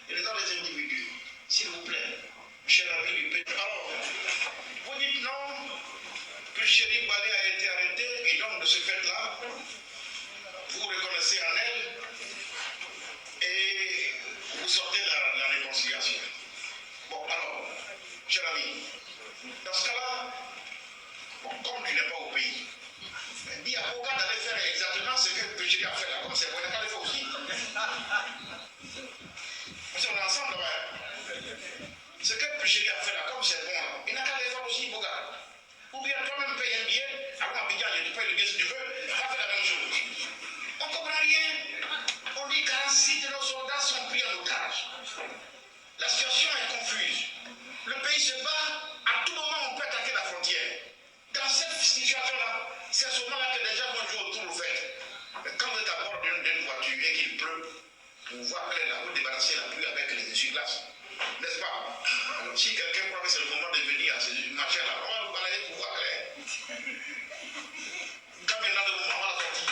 et dans les individus. S'il vous plaît, cher ami du pays. Alors, vous dites non, que Chéri Balé a été arrêté, et donc de ce fait-là, vous reconnaissez en elle, et vous sortez la réconciliation. Bon, alors, cher ami, dans ce cas-là, bon, comme tu n'es pas au pays, dis à Boga d'aller faire exactement ce que Péchéri a fait là, comme c'est bon, il a fait aussi. Parce qu'on est ensemble là-bas. Ce que Péchéri a fait là, comme c'est bon là, il n'a qu'à aller faire aussi, Boga. Ou bien toi-même paye un billet, alors Abidjan, tu payes le billet si tu veux, va faire la même chose. On ne comprend rien. On dit 46 de nos soldats sont pris en otage. La situation est confuse. Le pays se bat, à tout moment on peut attaquer la frontière. Dans cette situation-là, c'est à ce moment-là que les gens vont jouer autour au fait. Quand vous êtes à bord d'une voiture et qu'il pleut, vous voir clair là, vous débarrassez la pluie avec les essuie-glaces. N'est-ce pas? Alors, si quelqu'un croit que c'est le moment de venir à ce machin-là, on va vous balayer pour voir clair. Quand maintenant le moment, on va la sortir.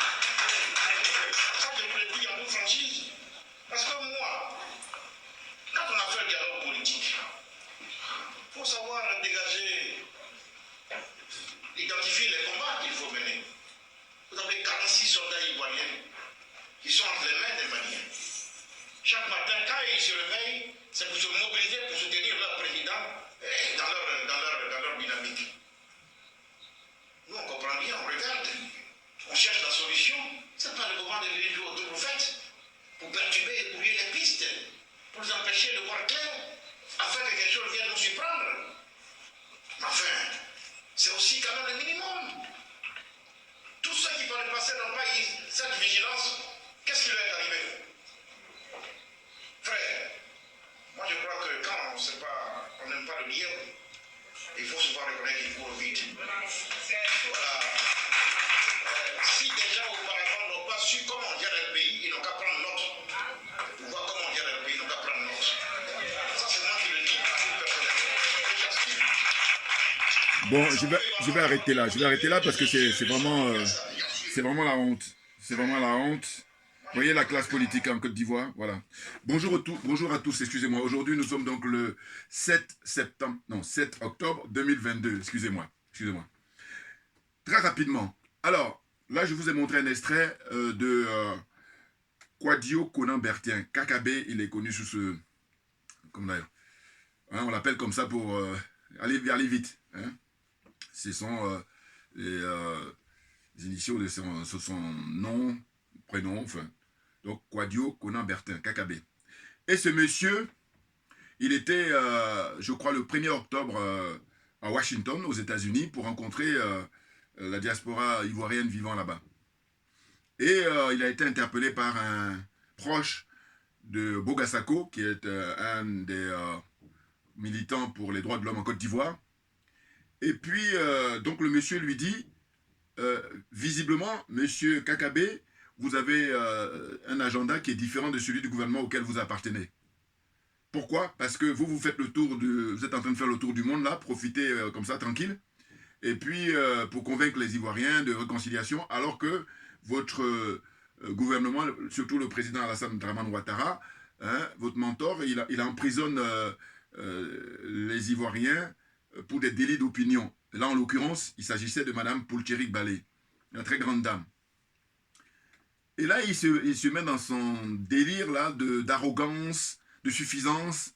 Ça, je vous le dis en toute franchise. Parce que moi, quand on a fait le dialogue politique, il faut savoir dégager, identifier les combats qu'il faut mener. Vous avez 46 soldats ivoiriens qui sont entre les mains des Maliens. Chaque matin, quand ils se réveillent, c'est pour se mobiliser, pour soutenir leur président dans leur dynamique. Nous, on comprend bien, on regarde, on cherche la solution. Ce n'est pas le moment de venir jouer autour du fait, pour perturber et brouiller les pistes, pour nous empêcher de voir clair, afin que quelque chose vienne nous surprendre. Enfin, c'est aussi quand même le minimum. Tous ceux qui par le passé n'ont pas eu cette vigilance, qu'est-ce qui leur est arrivé? Frère, moi je crois que quand on n'aime pas le lien, il faut souvent reconnaître qu'il court vite. Voilà. Si des gens auparavant n'ont pas su comment on gère le pays, ils n'ont qu'à prendre note. Pour voir comment on gère le pays, ils n'ont qu'à prendre note. Ça c'est moi qui le dis à tout personnel. Bon, je vais arrêter là parce que c'est vraiment la honte. C'est vraiment la honte. Vous voyez la classe politique en Côte d'Ivoire, voilà. Bonjour à tous, excusez-moi. Aujourd'hui, nous sommes donc le 7 octobre 2022, excusez-moi. Très rapidement. Alors, là, je vous ai montré un extrait de Kouadio Konan Bertien. KKB, il est connu sous ce... Comment dire, hein, on l'appelle comme ça pour aller vite. Hein. Ce sont les initiaux de son nom, prénom, enfin. Donc, Kouadio Konan Bertin, KKB. Et ce monsieur, il était, je crois, le 1er octobre à Washington, aux États-Unis, pour rencontrer la diaspora ivoirienne vivant là-bas. Et il a été interpellé par un proche de Bogasako, qui est un des militants pour les droits de l'homme en Côte d'Ivoire. Et puis, donc le monsieur lui dit, visiblement, monsieur KKB, vous avez un agenda qui est différent de celui du gouvernement auquel vous appartenez. Pourquoi? Parce que vous faites le tour vous êtes en train de faire le tour du monde là, profitez comme ça, tranquille, et puis pour convaincre les Ivoiriens de réconciliation, alors que votre gouvernement, surtout le président Alassane Dramane Ouattara, hein, votre mentor, il emprisonne les Ivoiriens pour des délits d'opinion. Là, en l'occurrence, il s'agissait de Madame Poulchéri Balé, une très grande dame. Et là, il se met dans son délire là d'arrogance, de suffisance.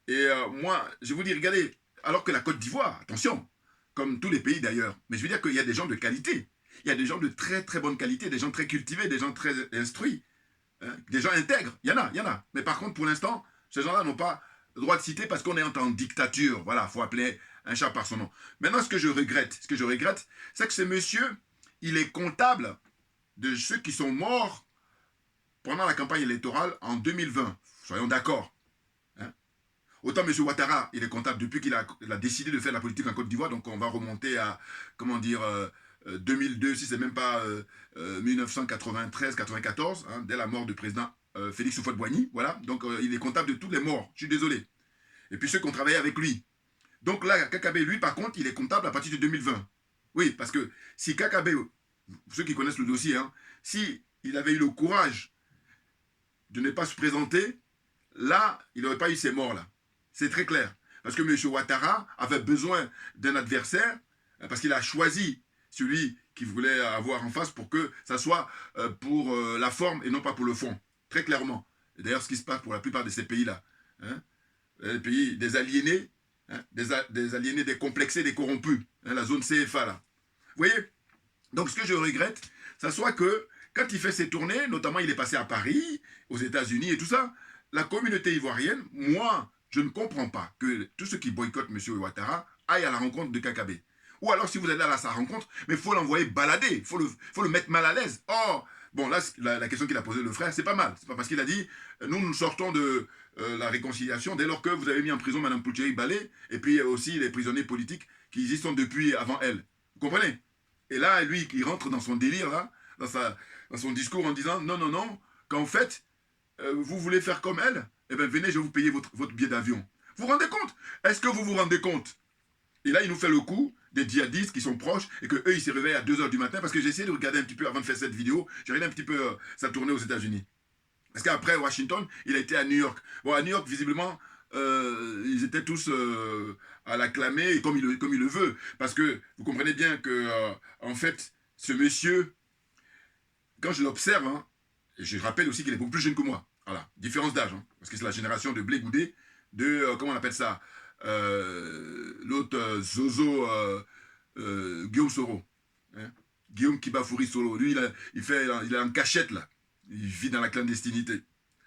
Et moi, je vous dis, regardez, alors que la Côte d'Ivoire, attention, comme tous les pays d'ailleurs, mais je veux dire qu'il y a des gens de qualité. Il y a des gens de très très bonne qualité, des gens très cultivés, des gens très instruits, hein, des gens intègres. Il y en a. Mais par contre, pour l'instant, ces gens-là n'ont pas le droit de citer parce qu'on est en dictature. Voilà, il faut appeler un chat par son nom. Maintenant, ce que je regrette, c'est que ce monsieur, il est comptable de ceux qui sont morts pendant la campagne électorale en 2020. Soyons d'accord. Hein? Autant M. Ouattara, il est comptable depuis qu'il a décidé de faire la politique en Côte d'Ivoire, donc on va remonter à, 2002, si c'est même pas 1993-94, hein, dès la mort du président Félix Houphouët-Boigny, voilà, donc il est comptable de tous les morts, je suis désolé. Et puis ceux qui ont travaillé avec lui. Donc là, KKB, lui, par contre, il est comptable à partir de 2020. Oui, parce que si KKB, ceux qui connaissent le dossier, hein, si il avait eu le courage de ne pas se présenter là, il n'aurait pas eu ces morts-là. C'est très clair. Parce que M. Ouattara avait besoin d'un adversaire, parce qu'il a choisi celui qu'il voulait avoir en face pour que ça soit pour la forme et non pas pour le fond. Très clairement. Et d'ailleurs, ce qui se passe pour la plupart de ces pays-là. Hein, les pays des aliénés, hein, des aliénés décomplexés, des corrompus. Hein, la zone CFA, là. Vous voyez? Donc, ce que je regrette, ça soit que quand il fait ses tournées, notamment il est passé à Paris, aux États-Unis et tout ça, la communauté ivoirienne, moi, je ne comprends pas que tous ceux qui boycottent M. Ouattara aillent à la rencontre de Kakabe. Ou alors, si vous allez à sa rencontre, mais il faut l'envoyer balader, il faut le mettre mal à l'aise. Or, bon, là, la question qu'il a posée le frère, c'est pas mal. C'est pas parce qu'il a dit, nous sortons de la réconciliation dès lors que vous avez mis en prison Mme Poucheri Balé, et puis aussi les prisonniers politiques qui y sont depuis avant elle. Vous comprenez? Et là, lui, il rentre dans son délire, là, dans son discours en disant, non, qu'en fait, vous voulez faire comme elle, eh bien, venez, je vais vous payer votre billet d'avion. Vous vous rendez compte? Est-ce que vous vous rendez compte? Et là, il nous fait le coup des djihadistes qui sont proches et qu'eux, ils se réveillent à 2 h du matin parce que j'ai essayé de regarder un petit peu avant de faire cette vidéo. J'ai regardé un petit peu sa tournée aux États-Unis. Parce qu'après Washington, il a été à New York. Bon, à New York, visiblement, ils étaient tous à l'acclamer comme il le veut. Parce que vous comprenez bien que, en fait, ce monsieur, quand je l'observe, hein, et je rappelle aussi qu'il est beaucoup plus jeune que moi. Voilà, différence d'âge, hein, parce que c'est la génération de Blé Goudé, de, comment on appelle ça, l'autre Zozo Guillaume Soro. Hein, Guillaume Kibafouri Soro. Lui, il est en cachette, là. Il vit dans la clandestinité.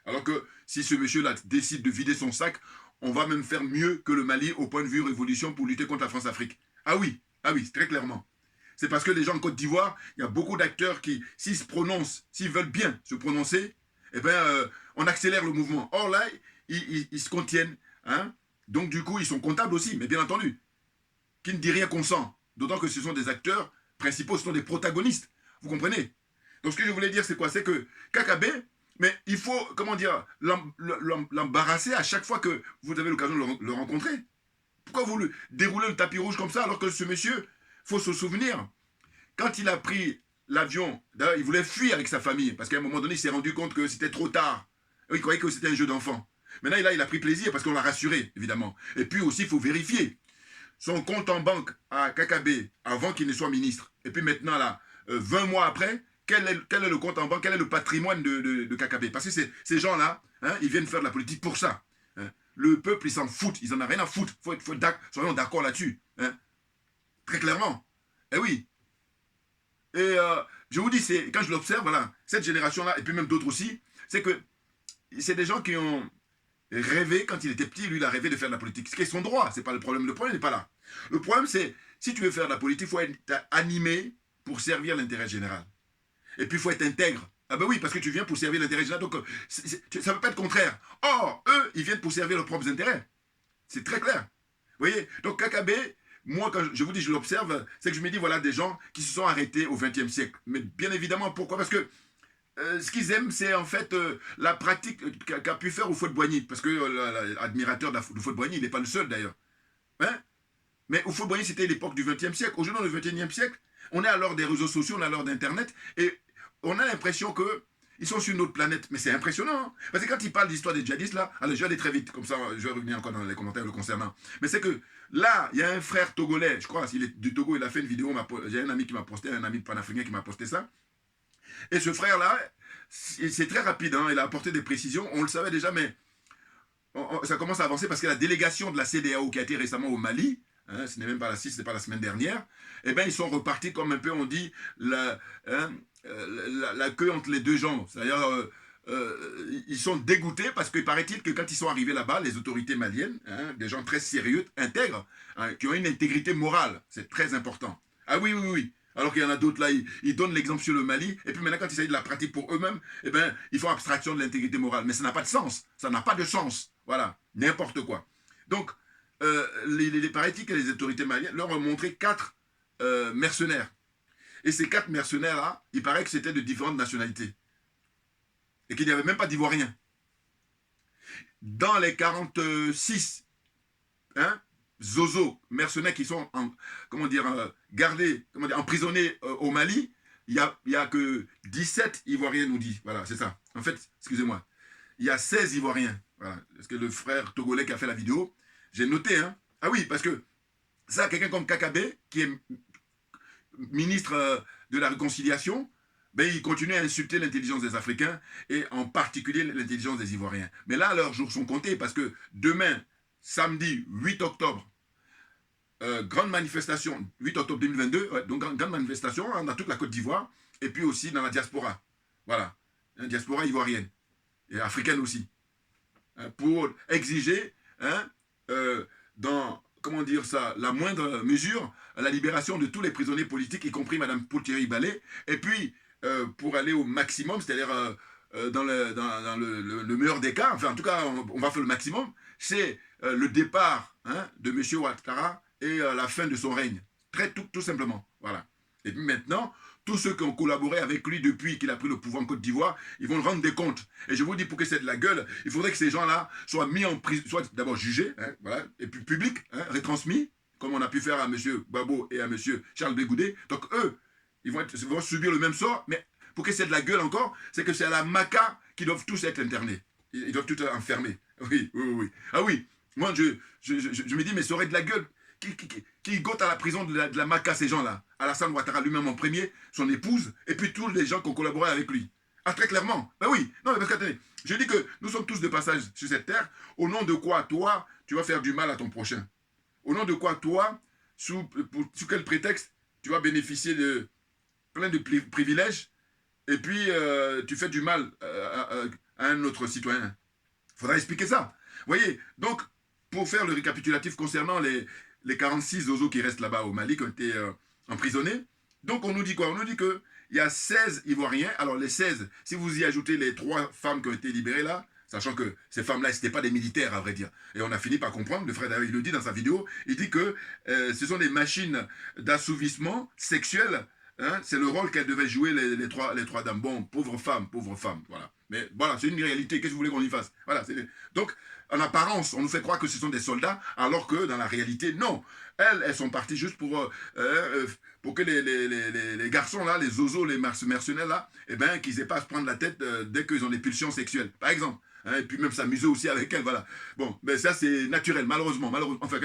Alors que si ce monsieur-là décide de vider son sac, on va même faire mieux que le Mali au point de vue révolution pour lutter contre la France-Afrique. Ah oui, très clairement. C'est parce que les gens en Côte d'Ivoire, il y a beaucoup d'acteurs qui, s'ils se prononcent, s'ils veulent bien se prononcer, eh bien, on accélère le mouvement. Or là, ils se contiennent. Hein. Donc du coup, ils sont comptables aussi, mais bien entendu, qui ne dit rien consent. D'autant que ce sont des acteurs principaux, ce sont des protagonistes. Vous comprenez? Donc ce que je voulais dire, c'est quoi? C'est que Kakabe, mais il faut, comment dire, l'embarrasser à chaque fois que vous avez l'occasion de le rencontrer. Pourquoi vous déroulez le tapis rouge comme ça alors que ce monsieur, faut se souvenir, quand il a pris l'avion, d'ailleurs il voulait fuir avec sa famille, parce qu'à un moment donné il s'est rendu compte que c'était trop tard. Il croyait que c'était un jeu d'enfant. Maintenant là il a pris plaisir parce qu'on l'a rassuré, évidemment. Et puis aussi il faut vérifier son compte en banque à Kakabe avant qu'il ne soit ministre. Et puis maintenant là, 20 mois après, quel est le compte en banque, quel est le patrimoine de Kakabe? Parce que ces gens-là, hein, ils viennent faire de la politique pour ça. Hein. Le peuple, ils s'en foutent, ils en ont rien à foutre. Soyons d'accord là-dessus. Hein. Très clairement. Eh oui. Et je vous dis, quand je l'observe, voilà, cette génération-là, et puis même d'autres aussi, c'est que c'est des gens qui ont rêvé, quand il était petit, lui, il a rêvé de faire de la politique. Ce qui est son droit, c'est pas le problème. Le problème n'est pas là. Le problème, c'est, si tu veux faire de la politique, il faut être animé pour servir l'intérêt général. Et puis, il faut être intègre. Ah ben oui, parce que tu viens pour servir l'intérêt général, donc ça ne peut pas être contraire. Or, eux, ils viennent pour servir leurs propres intérêts. C'est très clair. Vous voyez? Donc, Kakabe, moi, quand je vous dis, je l'observe, c'est que je me dis, voilà, des gens qui se sont arrêtés au XXe siècle. Mais bien évidemment, pourquoi? Parce que ce qu'ils aiment, c'est en fait la pratique qu'a pu faire Houphouët-Boigny. Parce que l'admirateur de Houphouët-Boigny, il n'est pas le seul d'ailleurs. Hein? Mais Houphouët-Boigny, c'était l'époque du XXe siècle. Aujourd'hui, dans le XXIe siècle, on est à l'heure des réseaux sociaux, on est à l'heure d'Internet, et on a l'impression qu'ils sont sur une autre planète. Mais c'est impressionnant. Hein? Parce que quand ils parlent d'histoire des djihadistes, là, allez, je vais aller très vite, comme ça, je vais revenir encore dans les commentaires le concernant. Mais c'est que là, il y a un frère togolais, je crois, il est du Togo, il a fait une vidéo, j'ai un ami qui m'a posté, un ami panafricain qui m'a posté ça. Et ce frère-là, c'est très rapide, hein, il a apporté des précisions, on le savait déjà, mais ça commence à avancer parce que la délégation de la CEDEAO qui a été récemment au Mali, hein, ce n'est même pas c'était pas la semaine dernière, eh bien ils sont repartis comme un peu, on dit, la queue entre les deux jambes. C'est-à-dire, ils sont dégoûtés parce qu'il paraît-il que quand ils sont arrivés là-bas, les autorités maliennes, hein, des gens très sérieux, intègres, hein, qui ont une intégrité morale, c'est très important. Ah oui, oui, oui. Alors qu'il y en a d'autres là, ils donnent l'exemple sur le Mali, et puis maintenant quand il s'agit de la pratique pour eux-mêmes, eh ben, ils font abstraction de l'intégrité morale. Mais ça n'a pas de sens, ça n'a pas de sens. Voilà, n'importe quoi. Donc, paraît-il que les autorités maliennes leur ont montré 4 mercenaires. Et ces 4 mercenaires-là, il paraît que c'était de différentes nationalités. Et qu'il n'y avait même pas d'Ivoiriens. Dans les 46, hein, Zozo, mercenaires qui sont gardés, emprisonnés au Mali, il n'y a que 17 Ivoiriens, nous dit. Voilà, c'est ça. En fait, excusez-moi, il y a 16 Ivoiriens. Voilà. Est-ce que le frère togolais qui a fait la vidéo, j'ai noté, hein. Ah oui, parce que ça, quelqu'un comme Kakabe, qui est ministre de la réconciliation, ben, il continue à insulter l'intelligence des Africains et en particulier l'intelligence des Ivoiriens. Mais là, leurs jours sont comptés parce que demain, samedi 8 octobre, grande manifestation, 8 octobre 2022, ouais, donc grande manifestation dans toute la Côte d'Ivoire et puis aussi dans la diaspora. Voilà, une diaspora ivoirienne et africaine aussi. Hein, pour exiger, hein, dans, comment dire ça, la moindre mesure, la libération de tous les prisonniers politiques, y compris Mme Paul-Thierry Ballet, et puis pour aller au maximum, c'est-à-dire dans le meilleur des cas, enfin en tout cas on va faire le maximum, c'est le départ, hein, de M. Ouattara et la fin de son règne. Tout simplement. Voilà. Et puis maintenant, tous ceux qui ont collaboré avec lui depuis qu'il a pris le pouvoir en Côte d'Ivoire, ils vont rendre des comptes. Et je vous dis, pour que c'est de la gueule, il faudrait que ces gens-là soient mis en prison, soient d'abord jugés, hein, voilà, et puis publics, hein, retransmis, comme on a pu faire à M. Babo et à M. Charles Bégoudé. Donc eux, ils vont subir le même sort, mais pour que c'est de la gueule encore, c'est que c'est à la Maca qu'ils doivent tous être internés. Ils doivent tous être enfermés. Oui, oui, oui. Ah oui, moi je me dis, mais ça aurait de la gueule. Qui gote à la prison de la Maca, ces gens-là. Alassane Ouattara lui-même en premier, son épouse, et puis tous les gens qui ont collaboré avec lui. Ah, très clairement. Ben oui. Non, mais parce qu'attendez, je dis que nous sommes tous de passage sur cette terre. Au nom de quoi, toi, tu vas faire du mal à ton prochain? Au nom de quoi, toi, sous quel prétexte, tu vas bénéficier de plein de privilèges, et puis tu fais du mal à un autre citoyen? Il faudra expliquer ça. Vous voyez, donc, pour faire le récapitulatif concernant les 46 zozos qui restent là-bas au Mali, qui ont été emprisonnés. Donc on nous dit quoi? On nous dit qu'il y a 16 Ivoiriens. Alors les 16, si vous y ajoutez les 3 femmes qui ont été libérées là, sachant que ces femmes-là, ce n'étaient pas des militaires à vrai dire. Et on a fini par comprendre, le frère David le dit dans sa vidéo, il dit que ce sont des machines d'assouvissement sexuel. Hein, c'est le rôle qu'elles devaient jouer les trois dames. Bon, pauvres femmes, voilà. Mais voilà, c'est une réalité, qu'est-ce que vous voulez qu'on y fasse? Voilà, donc, en apparence, on nous fait croire que ce sont des soldats, alors que dans la réalité, non. Elles sont parties juste pour que les garçons là, les zozos, les mercenaires là, eh ben, qu'ils aient pas à se prendre la tête dès qu'ils ont des pulsions sexuelles, par exemple. Hein, et puis même s'amuser aussi avec elles, voilà. Bon, mais ça c'est naturel, malheureusement. Enfin,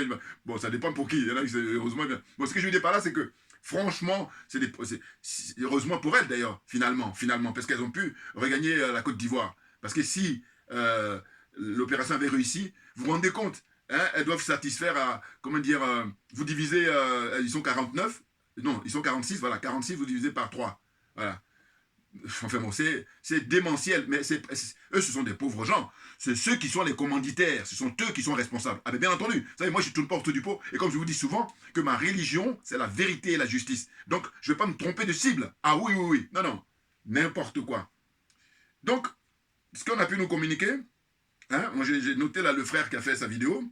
bon, ça dépend pour qui. Il y en a qui, heureusement, bien. Bon, ce que je veux dire par là, c'est que franchement, heureusement pour elles d'ailleurs, finalement, parce qu'elles ont pu regagner la Côte d'Ivoire. Parce que si l'opération avait réussi, vous vous rendez compte, hein, elles doivent satisfaire à, comment dire, vous divisez, ils sont 49, non, ils sont 46, voilà, 46 vous divisez par 3, voilà. Enfin bon, c'est démentiel, mais eux, ce sont des pauvres gens. C'est ceux qui sont les commanditaires, ce sont eux qui sont responsables. Ah ben bien entendu, vous savez, moi je tourne pas autour du pot, et comme je vous dis souvent, que ma religion, c'est la vérité et la justice. Donc, je ne vais pas me tromper de cible. Ah oui, oui, oui, non, n'importe quoi. Donc, ce qu'on a pu nous communiquer, hein, moi j'ai noté là le frère qui a fait sa vidéo,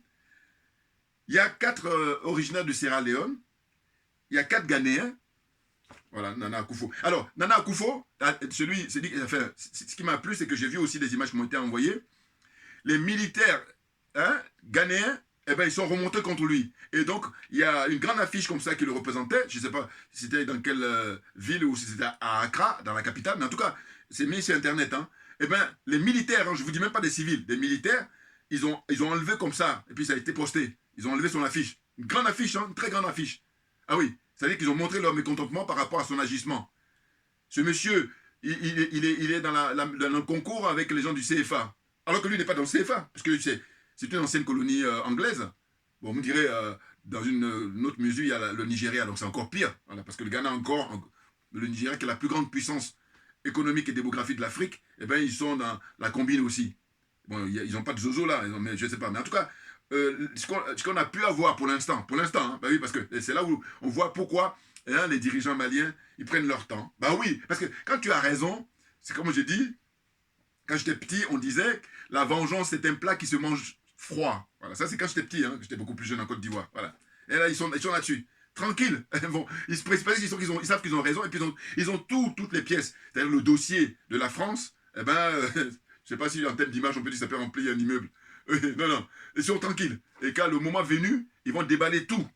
il y a 4 originaires de Sierra Leone, il y a 4 Ghanéens. Voilà, Nana Akufo. Alors, Nana Akufo, ce qui m'a plu, c'est que j'ai vu aussi des images qui m'ont été envoyées. Les militaires, hein, ghanéens, eh ben, ils sont remontés contre lui. Et donc, il y a une grande affiche comme ça qui le représentait. Je ne sais pas si c'était dans quelle ville ou si c'était à Accra, dans la capitale, mais en tout cas, c'est mis sur Internet. Hein. Eh bien, les militaires, hein, je ne vous dis même pas des civils, des militaires, ils ont enlevé comme ça, et puis ça a été posté. Ils ont enlevé son affiche. Une grande affiche, hein, une très grande affiche. Ah oui. C'est-à-dire qu'ils ont montré leur mécontentement par rapport à son agissement. Ce monsieur, il est dans le concours avec les gens du CFA. Alors que lui n'est pas dans le CFA, parce que c'est une ancienne colonie anglaise. Bon, vous me direz, dans une autre mesure, il y a le Nigeria, donc c'est encore pire. Voilà, parce que le Ghana le Nigeria, qui est la plus grande puissance économique et démographique de l'Afrique, eh bien, ils sont dans la combine aussi. Bon, ils n'ont pas de zozo là, mais je ne sais pas. Mais en tout cas, ce qu'on a pu avoir pour l'instant, hein, bah oui, parce que c'est là où on voit pourquoi hein, les dirigeants maliens, ils prennent leur temps. Bah oui, parce que quand tu as raison, c'est comme j'ai dit, quand j'étais petit, on disait que la vengeance, c'est un plat qui se mange froid. Voilà, ça c'est quand j'étais petit, hein, j'étais beaucoup plus jeune en Côte d'Ivoire. Voilà. Et là, ils sont là-dessus. Tranquille. Bon, ils se précipitent, ils savent qu'ils ont raison, et puis ils ont toutes les pièces. C'est-à-dire le dossier de la France, eh ben, je ne sais pas si en termes d'image, on peut dire que ça peut remplir un immeuble. Non, ils sont tranquilles. Et quand le moment venu, ils vont déballer tout.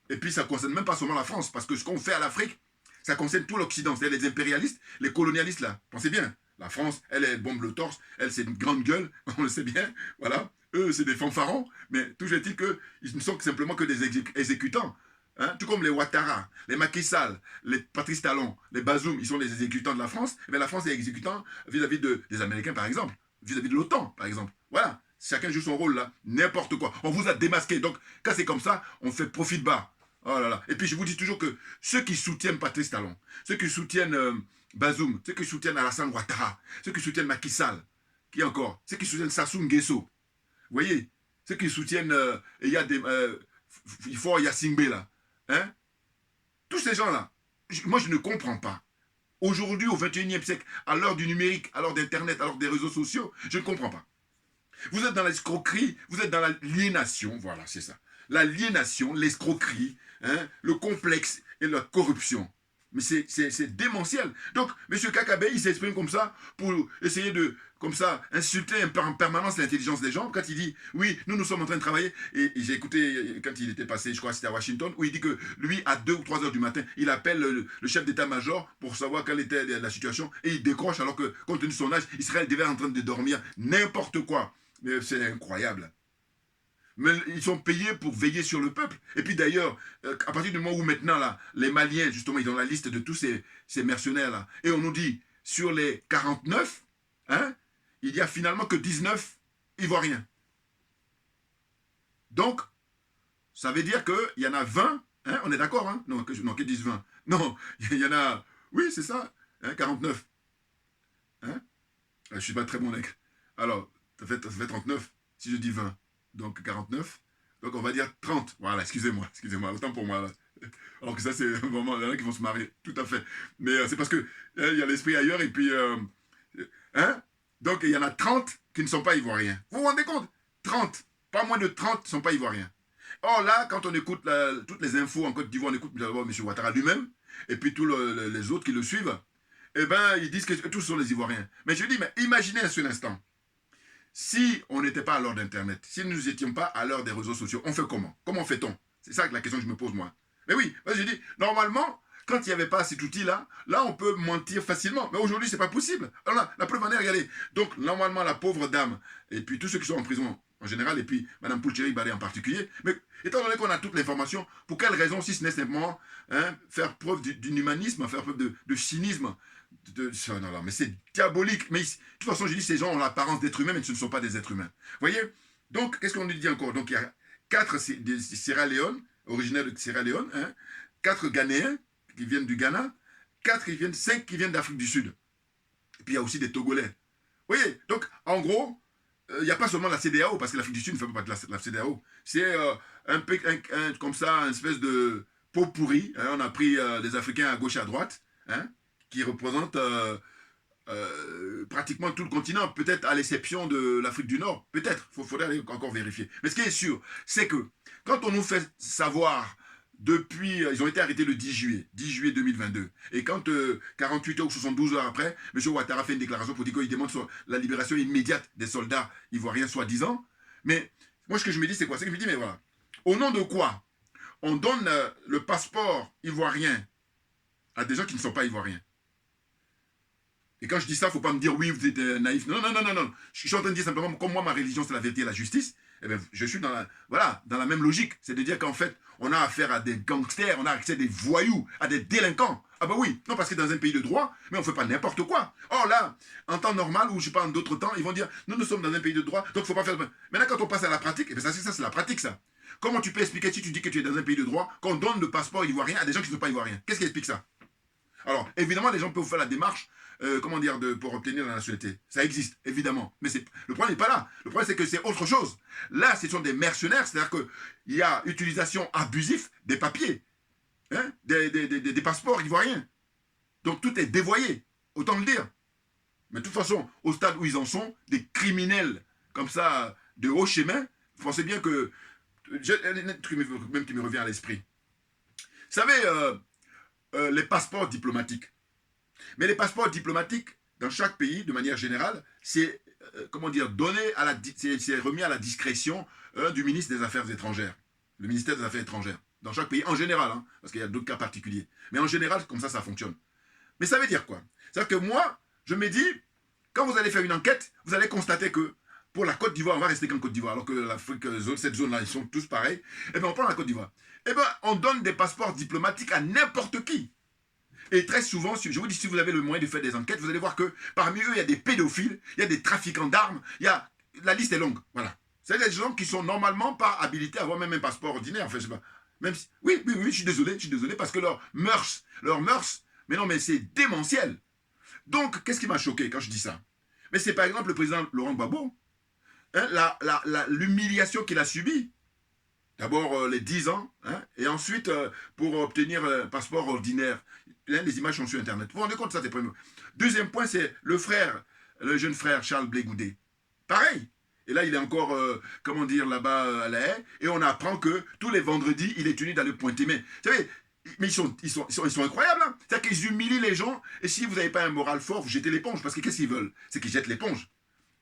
Et puis ça ne concerne même pas seulement la France, parce que ce qu'on fait à l'Afrique, ça concerne tout l'Occident. C'est-à-dire les impérialistes, les colonialistes là. Pensez bien. La France, elle bombe le torse, elle, c'est une grande gueule, on le sait bien, voilà. Eux, c'est des fanfarons, mais toujours est-il qu'ils ne sont simplement que des exécutants. Hein, tout comme les Ouattara, les Macky Sall, les Patrice Talon, les Bazoum, ils sont les exécutants de la France, mais la France est exécutant vis-à-vis des Américains, par exemple, vis-à-vis de l'OTAN, par exemple. Voilà, chacun joue son rôle là, n'importe quoi. On vous a démasqué, donc quand c'est comme ça, on fait profit de bas. Oh là là. Et puis je vous dis toujours que ceux qui soutiennent Patrice Talon, ceux qui soutiennent Bazoum, ceux qui soutiennent Alassane Ouattara, ceux qui soutiennent Macky Sall, qui encore, ceux qui soutiennent Sassou Nguesso, vous voyez, ceux qui soutiennent, il y a des, il faut Yassingbe là, hein, tous ces gens-là, moi je ne comprends pas. Aujourd'hui, au 21e siècle, à l'heure du numérique, à l'heure d'Internet, à l'heure des réseaux sociaux, je ne comprends pas. Vous êtes dans l'escroquerie, vous êtes dans l'aliénation, voilà, c'est ça. L'aliénation, l'escroquerie, hein, le complexe et la corruption. Mais c'est démentiel. Donc, M. Kakabe, il s'exprime comme ça pour essayer de, comme ça, insulter en permanence l'intelligence des gens. Quand il dit, oui, nous sommes en train de travailler. Et j'ai écouté, quand il était passé, je crois que c'était à Washington, où il dit que lui, à 2 ou 3 heures du matin, il appelle le chef d'état-major pour savoir quelle était la situation. Et il décroche alors que, compte tenu de son âge, Israël devait être en train de dormir. N'importe quoi. Mais c'est incroyable. Mais ils sont payés pour veiller sur le peuple. Et puis d'ailleurs, à partir du moment où maintenant, là, les Maliens, justement, ils ont la liste de tous ces mercenaires-là, et on nous dit, sur les 49, hein, il y a finalement que 19 Ivoiriens. Donc, ça veut dire qu'il y en a 20, hein, on est d'accord, hein, non, que 10, 20. Non, il y en a, oui, c'est ça, hein, 49. Hein, je ne suis pas très bon, mec. Alors, ça fait 39, si je dis 20. Donc 49, donc on va dire 30. Voilà, excusez-moi, autant pour moi. Là. Alors que ça, c'est vraiment, il y en a qui vont se marier, tout à fait. Mais c'est parce que il y a l'esprit ailleurs, et puis, hein, donc il y en a 30 qui ne sont pas ivoiriens. Vous vous rendez compte? 30, pas moins de 30 ne sont pas ivoiriens. Or là, quand on écoute toutes les infos en Côte d'Ivoire, on écoute d'abord M. Ouattara lui-même, et puis tous les autres qui le suivent, eh bien, ils disent que tous sont les Ivoiriens. Mais je dis, mais imaginez un seul instant. Si on n'était pas à l'heure d'Internet, si nous n'étions pas à l'heure des réseaux sociaux, on fait comment? Comment fait-on? C'est ça la question que je me pose, moi. Mais oui, moi je dis, normalement, quand il n'y avait pas cet outil-là, là, on peut mentir facilement. Mais aujourd'hui, ce n'est pas possible. Alors là, la preuve en est, regardez. Donc, normalement, la pauvre dame, et puis tous ceux qui sont en prison en général, et puis Mme Poulcheri Balé en particulier, mais étant donné qu'on a toute l'information, pour quelle raison, si ce n'est simplement faire preuve d'une humanisme, faire preuve de cynisme, non, mais c'est diabolique. Mais de toute façon, je dis, ces gens ont l'apparence d'êtres humains, mais ce ne sont pas des êtres humains. Vous voyez? Donc, qu'est-ce qu'on nous dit encore? Donc, il y a 4 de Sierra Leone, originaires de Sierra Leone, hein, 4 Ghanéens qui viennent du Ghana, 5 qui viennent d'Afrique du Sud. Et puis, il y a aussi des Togolais. Vous voyez? Donc, en gros, il n'y a pas seulement la CEDEAO, parce que l'Afrique du Sud ne fait pas partie de la CEDEAO. C'est comme ça, une espèce de pot pourri. Hein, on a pris des Africains à gauche et à droite, hein, qui représente pratiquement tout le continent, peut-être à l'exception de l'Afrique du Nord, peut-être, il faudrait aller encore vérifier. Mais ce qui est sûr, c'est que quand on nous fait savoir depuis, ils ont été arrêtés le 10 juillet 2022, et quand 48 heures ou 72 heures après, M. Ouattara fait une déclaration pour dire qu'il demande la libération immédiate des soldats ivoiriens, soi-disant, mais moi ce que je me dis, c'est quoi? C'est que je me dis, mais voilà, au nom de quoi on donne le passeport ivoirien à des gens qui ne sont pas ivoiriens? Et quand je dis ça, il ne faut pas me dire oui, vous êtes naïf. Non. Je suis en train de dire simplement, comme moi, ma religion, c'est la vérité et la justice, eh bien, je suis dans la même logique. C'est de dire qu'en fait, on a affaire à des gangsters, on a accès à des voyous, à des délinquants. Ah bah oui, non, parce que dans un pays de droit, mais on ne fait pas n'importe quoi. Or là, en temps normal, ou je sais pas, en d'autres temps, ils vont dire, nous sommes dans un pays de droit, donc il ne faut pas faire... Maintenant, quand on passe à la pratique, eh bien, ça c'est la pratique, ça. Comment tu peux expliquer, si tu dis que tu es dans un pays de droit, qu'on donne le passeport ivoirien à des gens qui ne sont pas ivoiriens? Qu'est-ce qui explique ça? Alors, évidemment, les gens peuvent faire la démarche, pour obtenir la nationalité. Ça existe, évidemment. Mais le problème n'est pas là. Le problème, c'est que c'est autre chose. Là, ce sont des mercenaires, c'est-à-dire qu'il y a utilisation abusive des papiers, hein, des passeports ivoiriens. Donc, tout est dévoyé, autant le dire. Mais de toute façon, au stade où ils en sont, des criminels comme ça, de haut chemin, vous pensez bien que... un truc même qui me revient à l'esprit. Vous savez, les passeports diplomatiques. Mais les passeports diplomatiques, dans chaque pays, de manière générale, c'est, c'est remis à la discrétion du ministre des Affaires étrangères. Le ministère des Affaires étrangères. Dans chaque pays, en général, hein, parce qu'il y a d'autres cas particuliers. Mais en général, comme ça fonctionne. Mais ça veut dire quoi? C'est-à-dire que moi, je me dis, quand vous allez faire une enquête, vous allez constater que pour la Côte d'Ivoire, on va rester qu'en Côte d'Ivoire, alors que l'Afrique, cette zone-là, ils sont tous pareils. Eh bien, on prend la Côte d'Ivoire. Eh bien, on donne des passeports diplomatiques à n'importe qui. Et très souvent, je vous dis, si vous avez le moyen de faire des enquêtes, vous allez voir que parmi eux, il y a des pédophiles, il y a des trafiquants d'armes, la liste est longue. Voilà. C'est des gens qui sont normalement pas habilités à avoir même un passeport ordinaire. Enfin, je sais pas. Même si, oui, je suis désolé, parce que leurs mœurs, mais non, mais c'est démentiel. Donc, qu'est-ce qui m'a choqué quand je dis ça? Mais c'est par exemple le président Laurent Gbagbo, hein, l'humiliation qu'il a subie. D'abord les 10 ans, hein, et ensuite pour obtenir un passeport ordinaire. Les images sont sur Internet. Vous vous rendez compte, ça c'est premier. Deuxième point, c'est le jeune frère Charles Blé Goudé. Pareil. Et là, il est encore, comment dire, là-bas à La Haye, et on apprend que tous les vendredis, il est tenu d'aller pointer. Mais, vous savez, mais ils sont incroyables. Hein. C'est-à-dire qu'ils humilient les gens, et si vous n'avez pas un moral fort, vous jetez l'éponge. Parce que qu'est-ce qu'ils veulent? C'est qu'ils jettent l'éponge.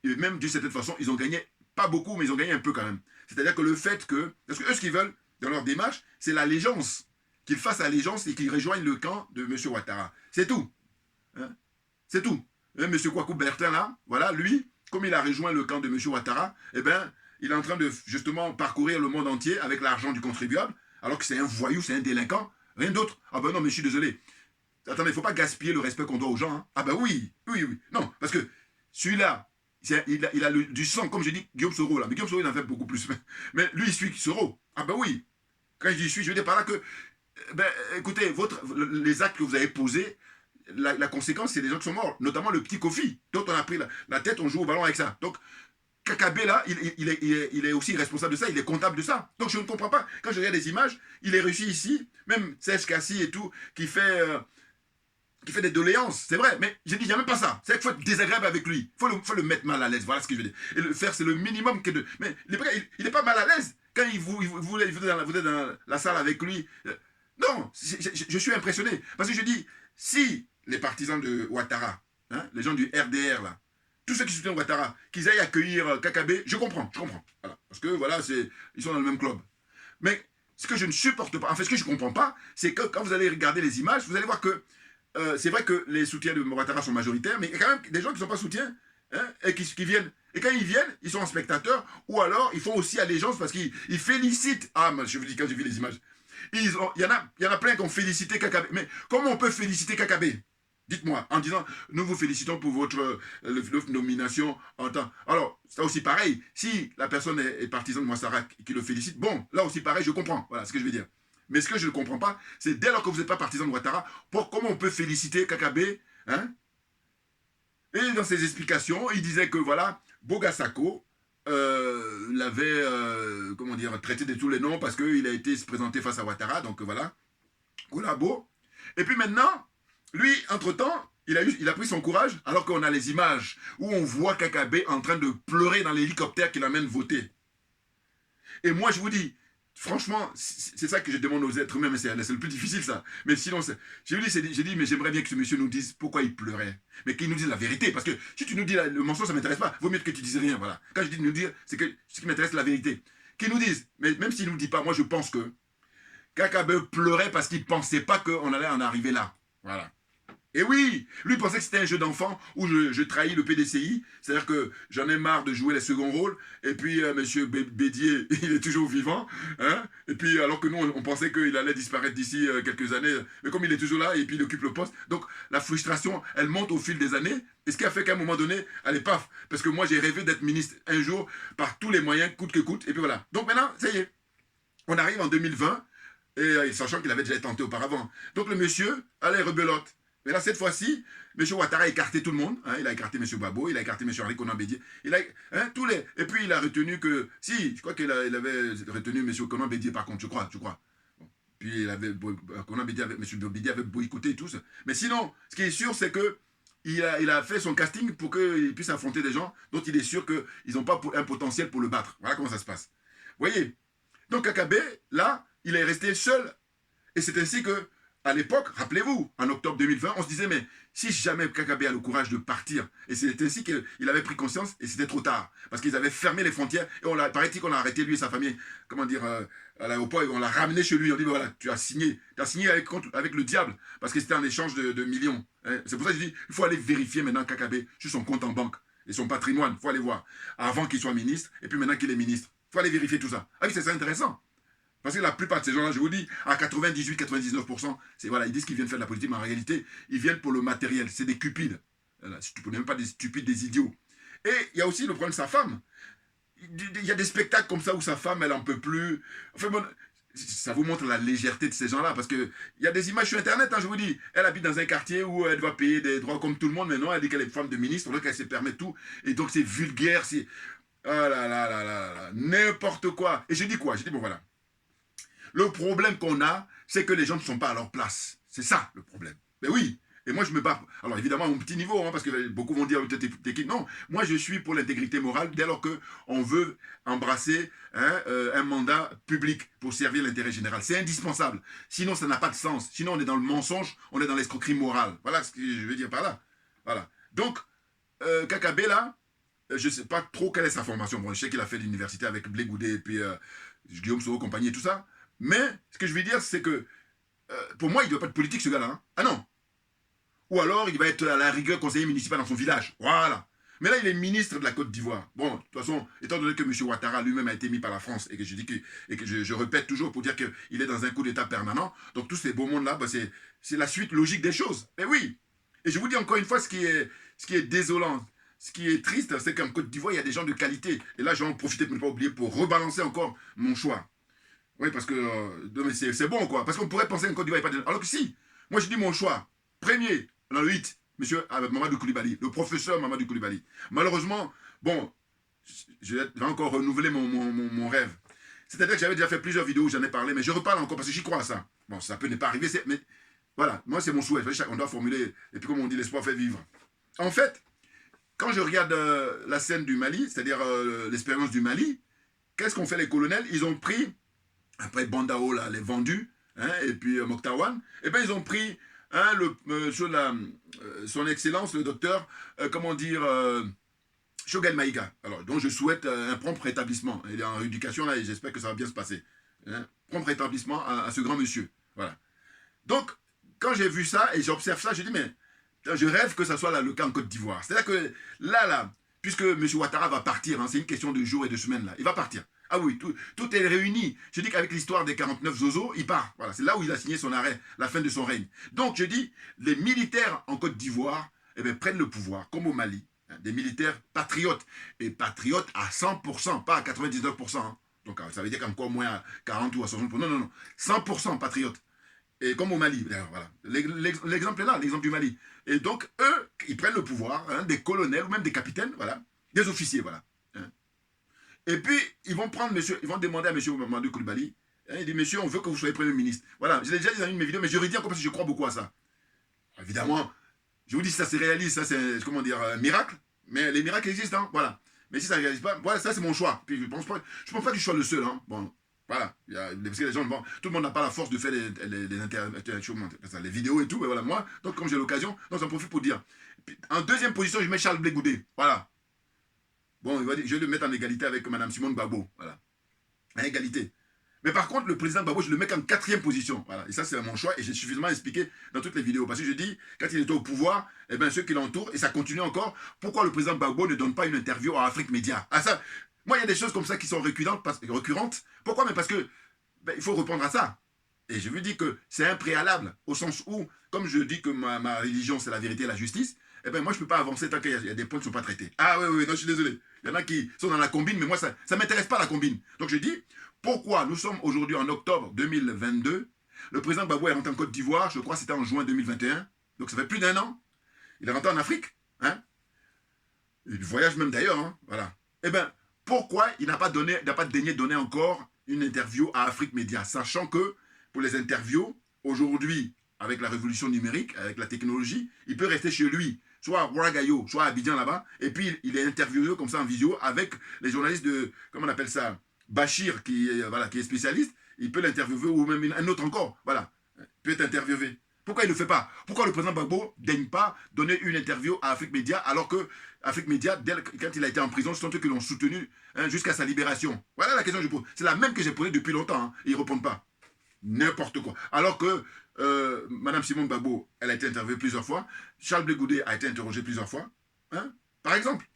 Et même d'une certaine façon, ils ont gagné, pas beaucoup, mais ils ont gagné un peu quand même. C'est-à-dire que le fait que, parce que eux, ce qu'ils veulent, dans leur démarche, c'est l'allégeance. Qu'ils fassent allégeance et qu'ils rejoignent le camp de M. Ouattara. C'est tout. Hein? C'est tout. M. Kwaku Bertin, là, voilà, lui, comme il a rejoint le camp de M. Ouattara, eh bien, il est en train de, justement, parcourir le monde entier avec l'argent du contribuable, alors que c'est un voyou, c'est un délinquant, rien d'autre. Ah ben non, mais je suis désolé. Attendez, il ne faut pas gaspiller le respect qu'on doit aux gens. Hein. Ah ben oui. Non, parce que celui-là, il a du sang, comme je dis, Guillaume Soro, là. Mais Guillaume Soro, il en fait beaucoup plus. Mais lui, il suit Soro. Ah ben oui. Quand je dis je veux dire par là que, ben, écoutez, les actes que vous avez posés, la conséquence, c'est des gens qui sont morts, notamment le petit Kofi, dont on a pris la tête, on joue au ballon avec ça. Donc, Kakabé, là, il est aussi responsable de ça, il est comptable de ça. Donc, je ne comprends pas. Quand je regarde les images, il est réussi ici, même Serge Kassi et tout, qui fait des doléances, c'est vrai, mais j'ai dit, il n'y a même pas ça. C'est qu'il faut être désagréable avec lui. Il faut le mettre mal à l'aise, voilà ce que je veux dire. Et le faire, c'est le minimum que de... Mais il n'est pas mal à l'aise quand vous êtes dans la salle avec lui. Non, je suis impressionné. Parce que je dis, si les partisans de Ouattara, hein, les gens du RDR, là, tous ceux qui soutiennent Ouattara, qu'ils aillent accueillir Kakabé, je comprends. Voilà. Parce que, voilà, ils sont dans le même club. Mais ce que je ne supporte pas, en fait, ce que je ne comprends pas, c'est que quand vous allez regarder les images, vous allez voir que c'est vrai que les soutiens de Ouattara sont majoritaires, mais il y a quand même des gens qui ne sont pas soutiens, hein, et qui viennent. Et quand ils viennent, ils sont en spectateurs, ou alors ils font aussi allégeance parce qu'ils félicitent. Ah, je vous dis, quand j'ai vu les images, il y en a plein qui ont félicité Kakabé. Mais comment on peut féliciter Kakabé? Dites-moi, en disant, nous vous félicitons pour votre nomination en temps. Alors, c'est aussi pareil. Si la personne est partisan de Ouattara qui le félicite, bon, là aussi pareil, je comprends. Voilà ce que je veux dire. Mais ce que je ne comprends pas, c'est dès lors que vous n'êtes pas partisan de Ouattara, comment on peut féliciter Kakabé, hein? Et dans ses explications, il disait que voilà, Bogasako l'avait, comment dire, traité de tous les noms parce qu'il a été se présenter face à Ouattara, donc voilà, collabo. Et puis maintenant, lui, entre-temps, il a pris son courage, alors qu'on a les images où on voit Kakabé en train de pleurer dans l'hélicoptère qui l'amène voter. Et moi, je vous dis, franchement, c'est ça que je demande aux êtres humains, mais c'est le plus difficile, ça. Mais sinon, j'ai dit, mais j'aimerais bien que ce monsieur nous dise pourquoi il pleurait. Mais qu'il nous dise la vérité. Parce que si tu nous dis le mensonge, ça ne m'intéresse pas. Vaut mieux que tu dises rien, voilà. Quand je dis nous dire, c'est que ce qui m'intéresse, c'est la vérité. Qu'il nous dise. Mais même s'il ne nous dit pas, moi, je pense que Kakabé pleurait parce qu'il ne pensait pas qu'on allait en arriver là. Voilà. Et oui, lui pensait que c'était un jeu d'enfant où je trahis le PDCI, c'est-à-dire que j'en ai marre de jouer les seconds rôles, et puis monsieur Bédier, il est toujours vivant, hein, et puis alors que nous, on pensait qu'il allait disparaître d'ici quelques années, mais comme il est toujours là, et puis il occupe le poste, donc la frustration, elle monte au fil des années, et ce qui a fait qu'à un moment donné, allez, paf, parce que moi j'ai rêvé d'être ministre un jour, par tous les moyens, coûte que coûte, et puis voilà. Donc maintenant, ça y est, on arrive en 2020, et sachant qu'il avait déjà tenté auparavant. Donc le monsieur, allez, rebelote. Mais là, cette fois-ci, M. Ouattara a écarté tout le monde. Hein, il a écarté M. Babo, il a écarté M. Henri Konan Bédié. Il a, hein, tous les... Et puis, il a retenu que... Si, je crois qu'il avait retenu M. Konan Bédié, par contre, je crois. Bon. Puis, Konan Bédié, M. Bédié avait boycotté et tout ça. Mais sinon, ce qui est sûr, c'est que il a fait son casting pour qu'il puisse affronter des gens dont il est sûr qu'ils n'ont pas un potentiel pour le battre. Voilà comment ça se passe. Vous voyez? Donc, Kakabé, là, il est resté seul. Et c'est ainsi que à l'époque, rappelez-vous, en octobre 2020, on se disait, mais si jamais Kakabe a le courage de partir, et c'est ainsi qu'il avait pris conscience, et c'était trop tard, parce qu'ils avaient fermé les frontières, et paraît-il qu'on a arrêté lui et sa famille, comment dire, à l'aéroport, et on l'a ramené chez lui, on dit, voilà, tu as signé avec le diable, parce que c'était un échange de millions. Hein. C'est pour ça que je dis, il faut aller vérifier maintenant Kakabe sur son compte en banque, et son patrimoine, il faut aller voir, avant qu'il soit ministre, et puis maintenant qu'il est ministre. Il faut aller vérifier tout ça. Ah oui, c'est ça intéressant. Parce que la plupart de ces gens-là, je vous dis, à 98-99%, c'est voilà, ils disent qu'ils viennent faire de la politique, mais en réalité, ils viennent pour le matériel. C'est des cupides. Voilà, tu ne même pas des stupides, des idiots. Et il y a aussi le problème de sa femme. Il y a des spectacles comme ça où sa femme, elle en peut plus. Enfin bon, ça vous montre la légèreté de ces gens-là, parce qu'il y a des images sur Internet, hein, je vous dis. Elle habite dans un quartier où elle doit payer des droits comme tout le monde, mais non, elle dit qu'elle est femme de ministre, donc elle se permet tout. Et donc c'est vulgaire, c'est... Oh là là là là là, n'importe quoi. Et je dis quoi? Je dis, bon voilà. Le problème qu'on a, c'est que les gens ne sont pas à leur place. C'est ça le problème. Mais oui, et moi je me bats. Alors évidemment, à mon petit niveau, hein, parce que beaucoup vont dire technique. Non, moi je suis pour l'intégrité morale dès lors qu'on veut embrasser un mandat public pour servir l'intérêt général. C'est indispensable. Sinon, ça n'a pas de sens. Sinon, on est dans le mensonge, on est dans l'escroquerie morale. Voilà ce que je veux dire par là. Voilà. Donc, Kakabe là, je ne sais pas trop quelle est sa formation. Bon, je sais qu'il a fait l'université avec Blé Goudé et puis Guillaume Soro, compagnie et tout ça. Mais ce que je veux dire, c'est que pour moi, il ne doit pas être politique, ce gars-là. Hein. Ah non. Ou alors, il va être à la rigueur conseiller municipal dans son village. Voilà. Mais là, il est ministre de la Côte d'Ivoire. Bon, de toute façon, étant donné que M. Ouattara lui-même a été mis par la France et que je dis je répète toujours pour dire qu'il est dans un coup d'État permanent, donc tous ces beaux mondes-là, bah, c'est la suite logique des choses. Mais oui. Et je vous dis encore une fois, ce qui est désolant, ce qui est triste, c'est qu'en Côte d'Ivoire, il y a des gens de qualité. Et là, je vais en profiter pour ne pas oublier, pour rebalancer encore mon choix. Oui, parce que c'est bon, quoi. Parce qu'on pourrait penser qu'en Côte d'Ivoire, il n'y a pas de... Alors que si, moi je dis mon choix. Premier, dans le 8, monsieur Mamadou Koulibaly, le professeur Mamadou Koulibaly. Malheureusement, bon, je vais encore renouveler mon rêve. C'est-à-dire que j'avais déjà fait plusieurs vidéos où j'en ai parlé, mais je reparle encore parce que j'y crois à ça. Bon, ça peut ne pas arriver, mais voilà, moi c'est mon souhait. On doit formuler, et puis comme on dit, l'espoir fait vivre. En fait, quand je regarde la scène du Mali, c'est-à-dire l'expérience du Mali, qu'est-ce qu'ont fait les colonels? Ils ont pris... Après Bandao, là, les vendus, hein, et puis Mokhtar, et bien ils ont pris hein, son excellence, le docteur, comment dire, Choguel Maïga, alors, dont je souhaite un prompt rétablissement. Il est en éducation, là, et j'espère que ça va bien se passer. Hein, prompt rétablissement à ce grand monsieur. Voilà. Donc, quand j'ai vu ça, et j'observe ça, je dis, mais je rêve que ça soit là, le cas en Côte d'Ivoire. C'est-à-dire que là, puisque M. Ouattara va partir, hein, c'est une question de jours et de semaines, là, il va partir. Ah oui, tout est réuni. Je dis qu'avec l'histoire des 49 Zozo, il part. Voilà, c'est là où il a signé son arrêt, la fin de son règne. Donc je dis, les militaires en Côte d'Ivoire prennent le pouvoir, comme au Mali. Hein, des militaires patriotes. Et patriotes à 100%, pas à 99%. Hein. Donc ça veut dire qu'encore moins à 40 ou à 60%. Non. 100% patriotes. Et comme au Mali. Voilà. L'exemple est là, l'exemple du Mali. Et donc, eux, ils prennent le pouvoir, hein, des colonels ou même des capitaines, voilà, des officiers, voilà. Et puis, ils vont demander à M. Mamadou Koulibaly, hein, il dit, monsieur, on veut que vous soyez Premier ministre. Voilà, je l'ai déjà dit dans une de mes vidéos, mais je redis encore parce que je crois beaucoup à ça. Évidemment, je vous dis, ça c'est réaliste, ça c'est, comment dire, un miracle, mais les miracles existent, hein, voilà. Mais si ça ne réalise pas, voilà, ça c'est mon choix. Puis je pense pas que je sois le seul, hein. Bon, voilà, parce que les gens, bon, tout le monde n'a pas la force de faire les vidéos et tout, mais voilà, moi, donc comme j'ai l'occasion, donc j'en profite pour dire. Puis, en deuxième position, je mets Charles Blé Goudé, voilà. Bon, je vais le mettre en égalité avec Mme Simone Gbagbo. Voilà. À égalité. Mais par contre, le président Gbagbo, je le mets qu'en 4e position. Voilà. Et ça, c'est mon choix. Et j'ai suffisamment expliqué dans toutes les vidéos. Parce que je dis, quand il était au pouvoir, eh bien, ceux qui l'entourent, et ça continue encore, pourquoi le président Gbagbo ne donne pas une interview à Afrique Média? Ah, ça, moi, il y a des choses comme ça qui sont récurrentes. Pourquoi? Mais parce que il faut répondre à ça. Et je veux dire que c'est un préalable, au sens où, comme je dis que ma religion, c'est la vérité et la justice, eh bien, moi, je ne peux pas avancer tant qu'il y a des points qui ne sont pas traités. Ah oui, non, je suis désolé. Il y en a qui sont dans la combine, mais moi, ça ne m'intéresse pas la combine. Donc je dis, pourquoi nous sommes aujourd'hui en octobre 2022, le président Gbagbo est rentré en Côte d'Ivoire, je crois que c'était en juin 2021, donc ça fait plus d'1 an, il est rentré en Afrique, hein, il voyage même d'ailleurs, hein, voilà. Eh bien, pourquoi il n'a pas daigné donner encore une interview à Afrique Média, sachant que pour les interviews, aujourd'hui, avec la révolution numérique, avec la technologie, il peut rester chez lui, soit à Ouagayo, soit à Abidjan là-bas, et puis il est interviewé comme ça en visio avec les journalistes de, comment on appelle ça, Bachir, qui est spécialiste, il peut l'interviewer, ou même un autre encore, voilà. peut être interviewé. Pourquoi il ne le fait pas? Pourquoi le président Gbagbo ne daigne pas donner une interview à Afrique Média alors que Afrique Média, quand il a été en prison, ce sont eux qui l'ont soutenu jusqu'à sa libération? Voilà la question que je pose. C'est la même que j'ai posée depuis longtemps. Hein, et ils ne répondent pas. N'importe quoi. Alors que Mme Simone Gbagbo, elle a été interviewée plusieurs fois. Charles Blé Goudé a été interrogé plusieurs fois. Hein? Par exemple.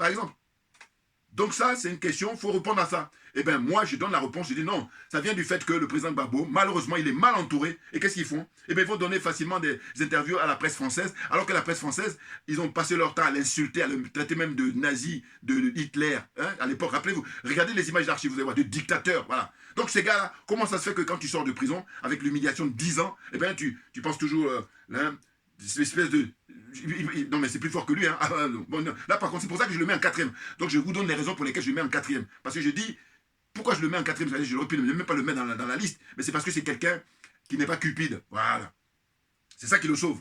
Donc ça, c'est une question, il faut répondre à ça. Eh bien, moi, je donne la réponse, je dis non. Ça vient du fait que le président Gbagbo, malheureusement, il est mal entouré. Et qu'est-ce qu'ils font? Eh bien, ils vont donner facilement des interviews à la presse française, alors que la presse française, ils ont passé leur temps à l'insulter, à le traiter même de nazi, de Hitler. Hein, à l'époque, rappelez-vous, regardez les images d'archives, vous allez voir, de dictateurs, voilà. Donc ces gars-là, comment ça se fait que quand tu sors de prison, avec l'humiliation de 10 ans, eh bien, tu penses toujours, cette espèce de... Non mais c'est plus fort que lui. Hein. Bon, là par contre c'est pour ça que je le mets en quatrième. Donc je vous donne les raisons pour lesquelles je le mets en quatrième. Parce que je dis, pourquoi je le mets en quatrième? Je n'aurais pu même pas le mettre dans la liste. Mais c'est parce que c'est quelqu'un qui n'est pas cupide. Voilà. C'est ça qui le sauve.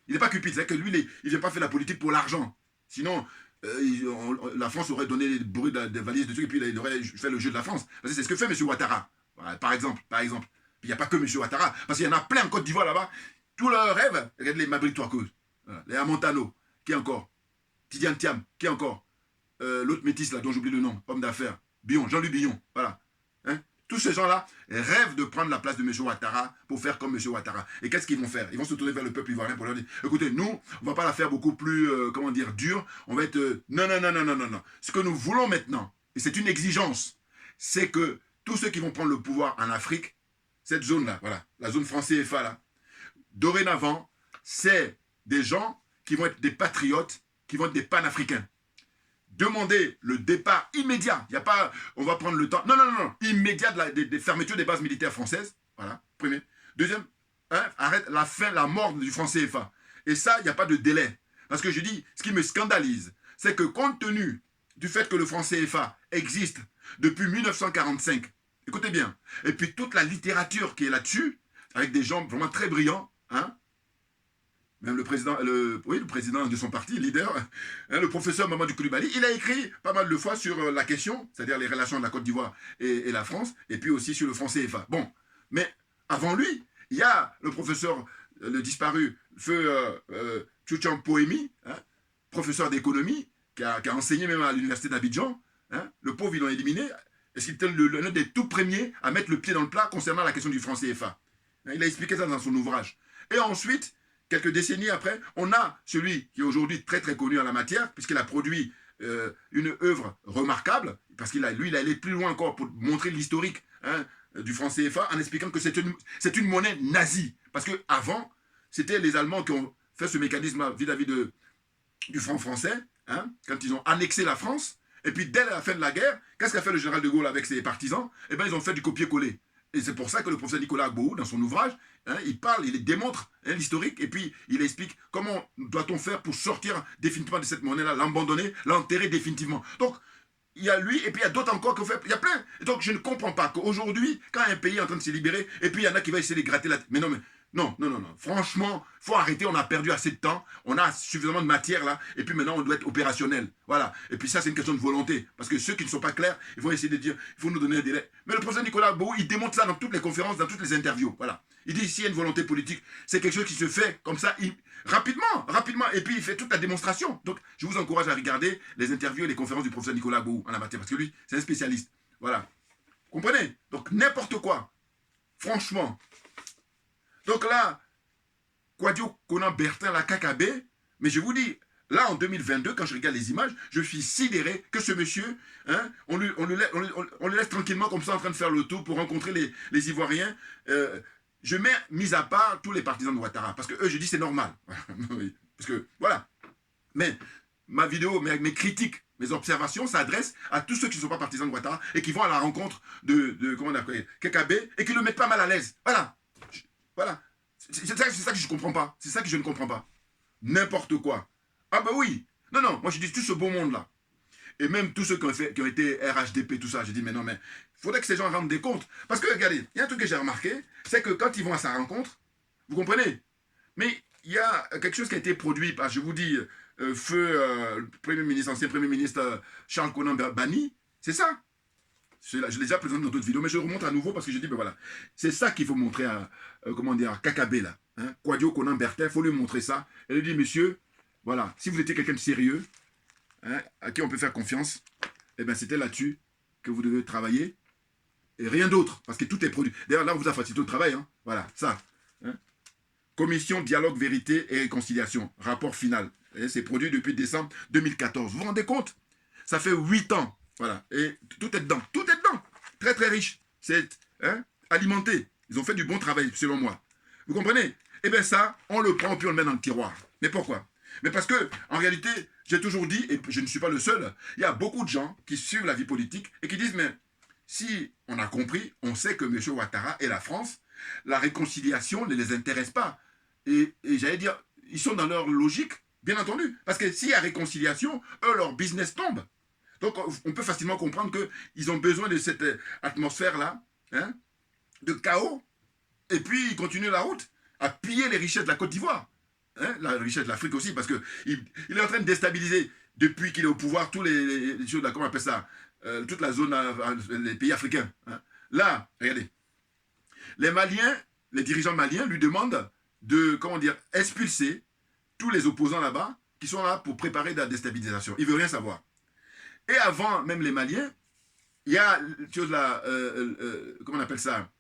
Il n'est pas cupide. C'est que lui, il ne vient pas faire la politique pour l'argent. Sinon, la France aurait donné des bruits des valises, des trucs, et puis il aurait fait le jeu de la France. Parce que c'est ce que fait M. Ouattara. Voilà, par exemple. Puis il n'y a pas que M. Ouattara. Parce qu'il y en a plein en Côte d'Ivoire là-bas. Tous leurs rêves, regardez les Mabri Touakouz. Voilà. Les Amontano, qui encore? Tidiane Thiam, qui encore? L'autre métis là, dont j'oublie le nom, homme d'affaires, Billon, Jean-Luc Billon, voilà. Hein? Tous ces gens-là rêvent de prendre la place de M. Ouattara pour faire comme M. Ouattara. Et qu'est-ce qu'ils vont faire? Ils vont se tourner vers le peuple ivoirien pour leur dire, écoutez, nous, on ne va pas la faire beaucoup plus, comment dire, dure, on va être... non. Ce que nous voulons maintenant, et c'est une exigence, c'est que tous ceux qui vont prendre le pouvoir en Afrique, cette zone-là, voilà, la zone franc CFA là, dorénavant, c'est des gens qui vont être des patriotes, qui vont être des panafricains. Demandez le départ immédiat. Il n'y a pas, on va prendre le temps. Non. Immédiat des fermetures des bases militaires françaises. Voilà, premier. Deuxième, arrête la mort du franc CFA. Et ça, il n'y a pas de délai. Parce que je dis, ce qui me scandalise, c'est que compte tenu du fait que le franc CFA existe depuis 1945, écoutez bien, et puis toute la littérature qui est là-dessus, avec des gens vraiment très brillants, hein, même le président de son parti, leader, le professeur Mamadou Koulibaly, il a écrit pas mal de fois sur la question, c'est-à-dire les relations de la Côte d'Ivoire et la France, et puis aussi sur le franc CFA. Bon, mais avant lui, il y a le professeur, le disparu, feu Tchouchan Poemi, hein, professeur d'économie, qui a enseigné même à l'université d'Abidjan. Hein, le pauvre, ils l'ont éliminé. Et c'était l'un des tout premiers à mettre le pied dans le plat concernant la question du franc CFA. Il a expliqué ça dans son ouvrage. Et ensuite, quelques décennies après, on a celui qui est aujourd'hui très très connu en la matière, puisqu'il a produit une œuvre remarquable, parce qu'il a, lui, il est allé plus loin encore pour montrer l'historique du franc CFA en expliquant que c'est une monnaie nazie. Parce qu'avant, c'était les Allemands qui ont fait ce mécanisme vis-à-vis du franc français, hein, quand ils ont annexé la France. Et puis dès la fin de la guerre, qu'est-ce qu'a fait le général de Gaulle avec ses partisans? Eh bien, ils ont fait du copier-coller. Et c'est pour ça que le professeur Nicolas Gbagbo, dans son ouvrage, hein, il parle, il démontre l'historique, et puis il explique comment doit-on faire pour sortir définitivement de cette monnaie-là, l'abandonner, l'enterrer définitivement. Donc, il y a lui, et puis il y a d'autres encore qui ont fait, il y a plein. Et donc, je ne comprends pas qu'aujourd'hui, quand un pays est en train de se libérer, et puis il y en a qui vont essayer de gratter la tête. Mais non. Franchement, il faut arrêter, on a perdu assez de temps, on a suffisamment de matière là, et puis maintenant on doit être opérationnel. Voilà. Et puis ça, c'est une question de volonté. Parce que ceux qui ne sont pas clairs, ils vont essayer de dire, il faut nous donner un délai. Mais le professeur Nicolas Gbagbo, il démontre ça dans toutes les conférences, dans toutes les interviews. Voilà. Il dit, s'il y a une volonté politique, c'est quelque chose qui se fait comme ça, rapidement, et puis il fait toute la démonstration. Donc, je vous encourage à regarder les interviews et les conférences du professeur Nicolas Gbagbo en la matière, parce que lui, c'est un spécialiste. Voilà. Comprenez? Donc, n'importe quoi. Franchement. Donc là, Kouadio Konan Bertin, la KKB, mais je vous dis, là en 2022, quand je regarde les images, je suis sidéré que ce monsieur, hein, on le laisse tranquillement comme ça en train de faire le tour pour rencontrer les Ivoiriens. Je mets mis à part tous les partisans de Ouattara, parce que eux, je dis c'est normal. Parce que, voilà. Mais ma vidéo, mes critiques, mes observations s'adressent à tous ceux qui ne sont pas partisans de Ouattara et qui vont à la rencontre comment on appelle, KKB et qui le mettent pas mal à l'aise. Voilà. Voilà. C'est ça que je ne comprends pas. C'est ça que je ne comprends pas. N'importe quoi. Ah ben oui. Non, moi je dis tout ce beau monde-là. Et même tous ceux qui ont été RHDP, tout ça, je dis mais non, mais il faudrait que ces gens rendent des comptes. Parce que regardez, il y a un truc que j'ai remarqué, c'est que quand ils vont à sa rencontre, vous comprenez? Mais il y a quelque chose qui a été produit par, je vous dis, feu Premier ministre, ancien Premier ministre Charles Konan Bani, c'est ça. Je l'ai déjà présenté dans d'autres vidéos, mais je le remontre à nouveau parce que je dis, ben voilà, c'est ça qu'il faut montrer à, comment dire, à Kakabé, là. Hein, Kwadio Conan Bertin, il faut lui montrer ça. Elle lui dit, monsieur, voilà, si vous étiez quelqu'un de sérieux, hein, à qui on peut faire confiance, eh bien, c'était là-dessus que vous devez travailler et rien d'autre, parce que tout est produit. D'ailleurs, là, on vous a facilité le travail, hein, voilà, ça. Hein. Commission Dialogue, Vérité et Réconciliation, rapport final. C'est produit depuis décembre 2014. Vous vous rendez compte? Ça fait 8 ans. Voilà. Et tout est dedans. Tout est dedans. Très, très riche. C'est alimenté. Ils ont fait du bon travail, selon moi. Vous comprenez? Eh bien, ça, on le prend puis on le met dans le tiroir. Mais pourquoi? Mais parce que, en réalité, j'ai toujours dit, et je ne suis pas le seul, il y a beaucoup de gens qui suivent la vie politique et qui disent, mais si on a compris, on sait que M. Ouattara et la France, la réconciliation ne les intéresse pas. Et j'allais dire, ils sont dans leur logique, bien entendu. Parce que s'il y a réconciliation, eux, leur business tombe. Donc, on peut facilement comprendre qu'ils ont besoin de cette atmosphère-là, hein, de chaos, et puis ils continuent la route à piller les richesses de la Côte d'Ivoire, hein, la richesse de l'Afrique aussi, parce qu'il est en train de déstabiliser, depuis qu'il est au pouvoir, tous les choses, là, comment on appelle ça, toute la zone, les pays africains. Hein. Là, regardez, les Maliens, les dirigeants maliens lui demandent de, comment dire, expulser tous les opposants là-bas, qui sont là pour préparer de la déstabilisation. Il ne veut rien savoir. Et avant même les Maliens, il y a chose là, comment on appelle ça,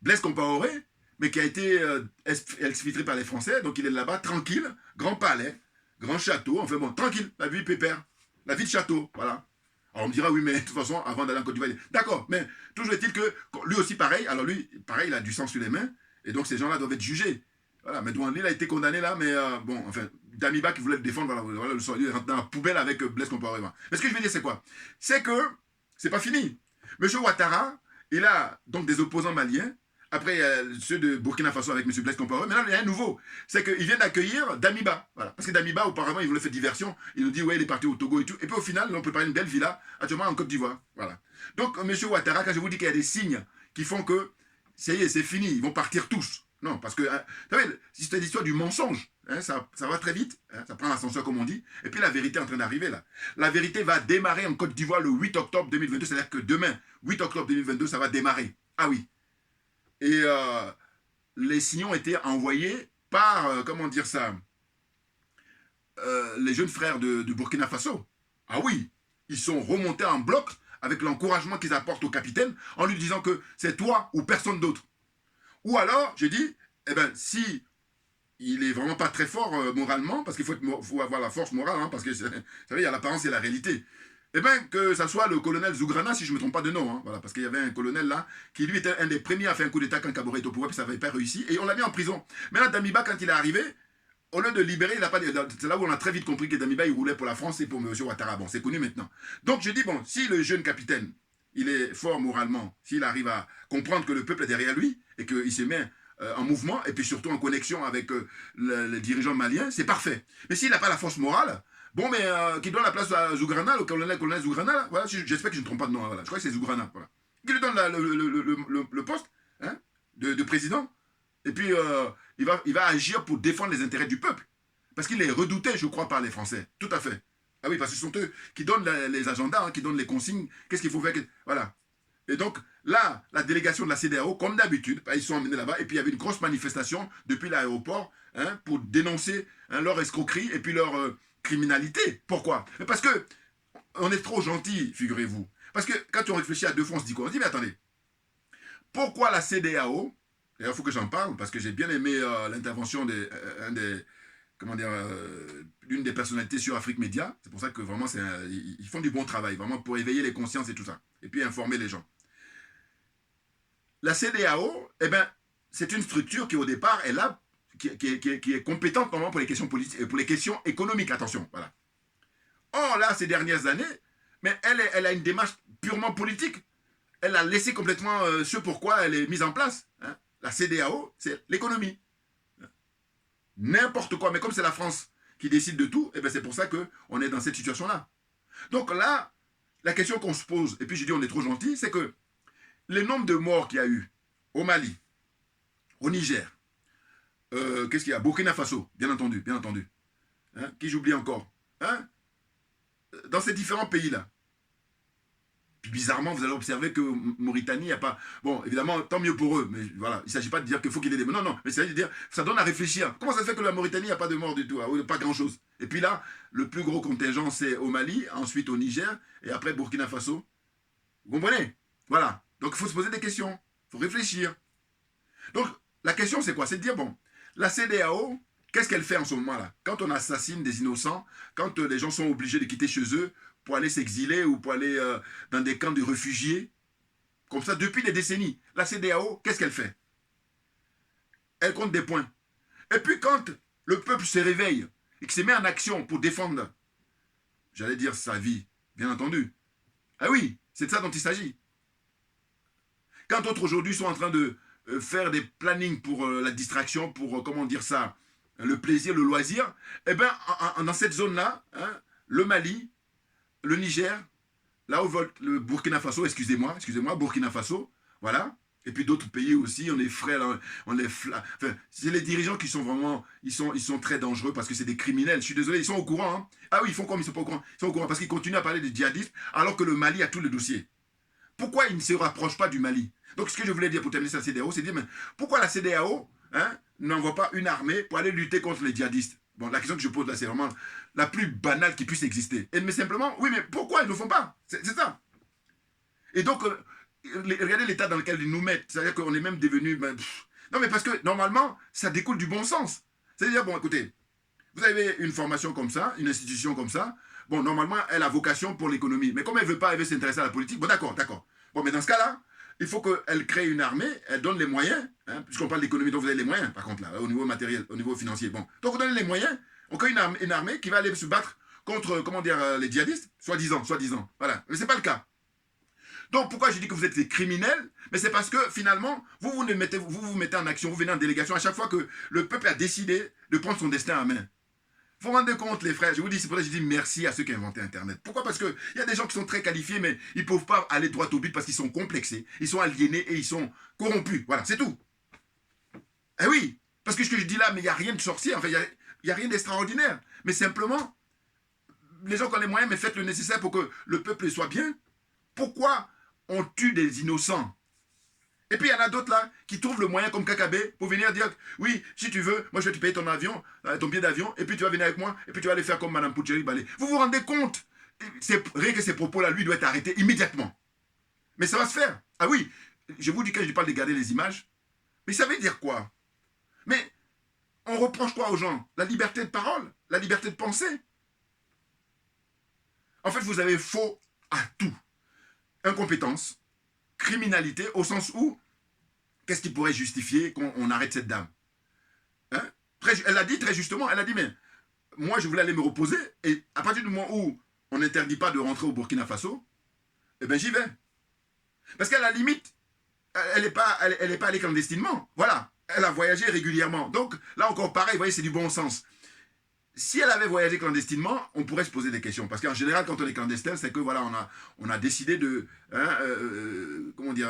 Blaise Compaoré, mais qui a été exfiltré par les Français, donc il est là-bas, tranquille, grand palais, grand château, enfin bon, tranquille, la vie pépère, la vie de château, voilà. Alors on me dira, oui, mais de toute façon, avant d'aller en Côte d'Ivoire, d'accord, mais toujours est-il que lui aussi pareil, alors lui, pareil, il a du sang sur les mains, et donc ces gens-là doivent être jugés. Voilà, mais Douane il a été condamné là, mais bon, enfin, Damiba qui voulait le défendre, voilà, il rentre dans la poubelle avec Blaise Compaoré. Mais ce que je veux dire, c'est quoi? C'est que c'est pas fini. Monsieur Ouattara, il a donc des opposants maliens. Après, ceux de Burkina Faso avec M. Blaise Compaoré. Mais là, il y a un nouveau. C'est qu'il vient d'accueillir Damiba. Voilà. Parce que Damiba, auparavant, il voulait faire diversion. Il nous dit, ouais, il est parti au Togo et tout. Et puis au final, ils ont préparé une belle villa, actuellement en Côte d'Ivoire. Voilà. Donc, M. Ouattara, quand je vous dis qu'il y a des signes qui font que, ça y est, c'est fini, ils vont partir tous. Non, parce que, vous savez, c'est l'histoire du mensonge. Hein, ça va très vite. Hein, ça prend l'ascenseur, comme on dit. Et puis la vérité est en train d'arriver là. La vérité va démarrer en Côte d'Ivoire le 8 octobre 2022. C'est-à-dire que demain, 8 octobre 2022, ça va démarrer. Ah oui. Et les signaux ont été envoyés par, comment dire ça, les jeunes frères de Burkina Faso. Ah oui, ils sont remontés en bloc avec l'encouragement qu'ils apportent au capitaine en lui disant que c'est toi ou personne d'autre. Ou alors, j'ai dit, eh ben, si il est vraiment pas très fort moralement, parce qu'il faut avoir la force morale, hein, parce que, vous savez, il y a l'apparence et la réalité. Eh bien, que ça soit le colonel Zougrana, si je ne me trompe pas de nom, hein, voilà, parce qu'il y avait un colonel là, qui lui était un des premiers à faire un coup d'état quand Kaboré était au pouvoir, puis ça n'avait pas réussi, et on l'a mis en prison. Maintenant, Damiba, quand il est arrivé, au lieu de libérer, il n'a pas. C'est là où on a très vite compris que Damiba, il roulait pour la France et pour M. Ouattara. Bon, c'est connu maintenant. Donc, je dis, bon, si le jeune capitaine, il est fort moralement, s'il arrive à comprendre que le peuple est derrière lui, et qu'il se met en mouvement, et puis surtout en connexion avec les dirigeants maliens, c'est parfait. Mais s'il n'a pas la force morale, bon, mais qui donne la place à Zougrana, le colonel Zougrana, là, voilà, j'espère que je ne me trompe pas de nom, voilà, je crois que c'est Zougrana, voilà. Qui lui donne le poste hein, de président, et puis il va agir pour défendre les intérêts du peuple. Parce qu'il est redouté, je crois, par les Français, tout à fait. Ah oui, parce que ce sont eux qui donnent les agendas, hein, qui donnent les consignes, qu'est-ce qu'il faut faire, voilà. Et donc, là, la délégation de la CEDEAO, comme d'habitude, ils sont emmenés là-bas, et puis il y avait une grosse manifestation depuis l'aéroport hein, pour dénoncer hein, leur escroquerie et puis leur criminalité. Pourquoi? Parce que on est trop gentil, figurez-vous. Parce que quand on réfléchit à deux fois, on se dit quoi? On se dit, mais attendez, pourquoi la CEDEAO, et il faut que j'en parle, parce que j'ai bien aimé l'intervention d'une des personnalités sur Afrique Média, c'est pour ça que vraiment, ils font du bon travail, vraiment pour éveiller les consciences et tout ça, et puis informer les gens. La CEDEAO, eh ben, c'est une structure qui au départ est là, qui est compétente normalement pour les questions politiques et pour les questions économiques, attention, voilà. Or là, ces dernières années, mais elle a une démarche purement politique. Elle a laissé complètement ce pourquoi elle est mise en place. Hein. La CEDEAO, c'est l'économie. N'importe quoi, mais comme c'est la France qui décide de tout, eh ben c'est pour ça qu'on est dans cette situation-là. Donc là, la question qu'on se pose, et puis je dis on est trop gentil, c'est que le nombre de morts qu'il y a eu au Mali, au Niger, qu'est-ce qu'il y a? Burkina Faso, bien entendu. Hein? Qui j'oublie encore? Hein? Dans ces différents pays-là. Puis bizarrement, vous allez observer que Mauritanie, il n'y a pas... Bon, évidemment, tant mieux pour eux, mais voilà, il ne s'agit pas de dire qu'il faut qu'il y ait des... Non, non, mais c'est de dire, ça donne à réfléchir. Comment ça se fait que la Mauritanie, il n'y a pas de mort du tout, pas grand-chose. Et puis là, le plus gros contingent, c'est au Mali, ensuite au Niger, et après Burkina Faso. Vous comprenez? Voilà. Donc il faut se poser des questions, il faut réfléchir. Donc la question, c'est quoi? C'est de dire, bon, la CEDEAO, qu'est-ce qu'elle fait en ce moment-là? Quand on assassine des innocents, quand les gens sont obligés de quitter chez eux pour aller s'exiler ou pour aller dans des camps de réfugiés, comme ça, depuis des décennies, la CEDEAO, qu'est-ce qu'elle fait? Elle compte des points. Et puis quand le peuple se réveille et qu'il se met en action pour défendre, j'allais dire sa vie, bien entendu. Ah oui, c'est de ça dont il s'agit. Quand d'autres aujourd'hui sont en train de faire des plannings pour la distraction, pour, comment dire ça, le plaisir, le loisir, eh bien, dans cette zone-là, hein, le Mali, le Niger, là où le Burkina Faso, excusez-moi, Burkina Faso, voilà, et puis d'autres pays aussi, on est frères, on est enfin, c'est les dirigeants qui sont vraiment, ils sont très dangereux parce que c'est des criminels, je suis désolé, ils sont au courant, hein. Ah oui, ils font comme ils sont pas au courant, ils sont au courant parce qu'ils continuent à parler de djihadistes alors que le Mali a tous les dossiers. Pourquoi ils ne se rapprochent pas du Mali? Donc ce que je voulais dire pour terminer sur la CEDEAO, c'est dire, mais pourquoi la CEDEAO n'envoie pas une armée pour aller lutter contre les djihadistes? Bon, la question que je pose là, c'est vraiment la plus banale qui puisse exister. Mais simplement, oui, mais pourquoi ils ne le font pas? C'est ça. Et donc, regardez l'état dans lequel ils nous mettent. C'est-à-dire qu'on est même devenu... non, mais parce que, normalement, ça découle du bon sens. C'est-à-dire, bon, écoutez, vous avez une formation comme ça, une institution comme ça, bon, normalement, elle a vocation pour l'économie. Mais comme elle ne veut pas, elle veut s'intéresser à la politique, bon, d'accord. Bon, mais dans ce cas-là, il faut qu'elle crée une armée, elle donne les moyens, hein, puisqu'on parle d'économie, donc vous avez les moyens, par contre, là, au niveau matériel, au niveau financier. Bon, donc on donne les moyens, on crée une armée qui va aller se battre contre, comment dire, les djihadistes, soi-disant, voilà. Mais ce n'est pas le cas. Donc pourquoi je dis que vous êtes des criminels? Mais c'est parce que finalement, vous vous mettez en action, vous venez en délégation à chaque fois que le peuple a décidé de prendre son destin en main. Vous vous rendez compte, les frères, je vous dis, c'est pour ça que je dis merci à ceux qui ont inventé Internet. Pourquoi? Parce qu'il y a des gens qui sont très qualifiés, mais ils ne peuvent pas aller droit au but parce qu'ils sont complexés, ils sont aliénés et ils sont corrompus. Voilà, c'est tout. Eh oui, parce que ce que je dis là, mais il n'y a rien de sorcier, enfin, il n'y a rien d'extraordinaire. Mais simplement, les gens qui ont les moyens, mais faites le nécessaire pour que le peuple soit bien. Pourquoi on tue des innocents? Et puis il y en a d'autres là qui trouvent le moyen comme Kakabe pour venir dire oui, si tu veux, moi je vais te payer ton avion, ton billet d'avion, et puis tu vas venir avec moi, et puis tu vas aller faire comme Madame Poucheri Balé. Vous vous rendez compte? Rien que ces propos-là, lui doit être arrêté immédiatement. Mais ça va se faire. Ah oui, je vous dis quand je parle de garder les images, mais ça veut dire quoi? Mais on reproche quoi aux gens? La liberté de parole, la liberté de penser. En fait, vous avez faux à tout. Incompétence, criminalité, au sens où, qu'est-ce qui pourrait justifier qu'on arrête cette dame? Hein? Elle a dit très justement, elle a dit, mais moi je voulais aller me reposer, et à partir du moment où on n'interdit pas de rentrer au Burkina Faso, eh bien j'y vais. Parce qu'à la limite, elle n'est pas allée clandestinement. Voilà, elle a voyagé régulièrement. Donc là encore pareil, vous voyez, c'est du bon sens. Si elle avait voyagé clandestinement, on pourrait se poser des questions. Parce qu'en général, quand on est clandestin, c'est que voilà, on a décidé de comment dire,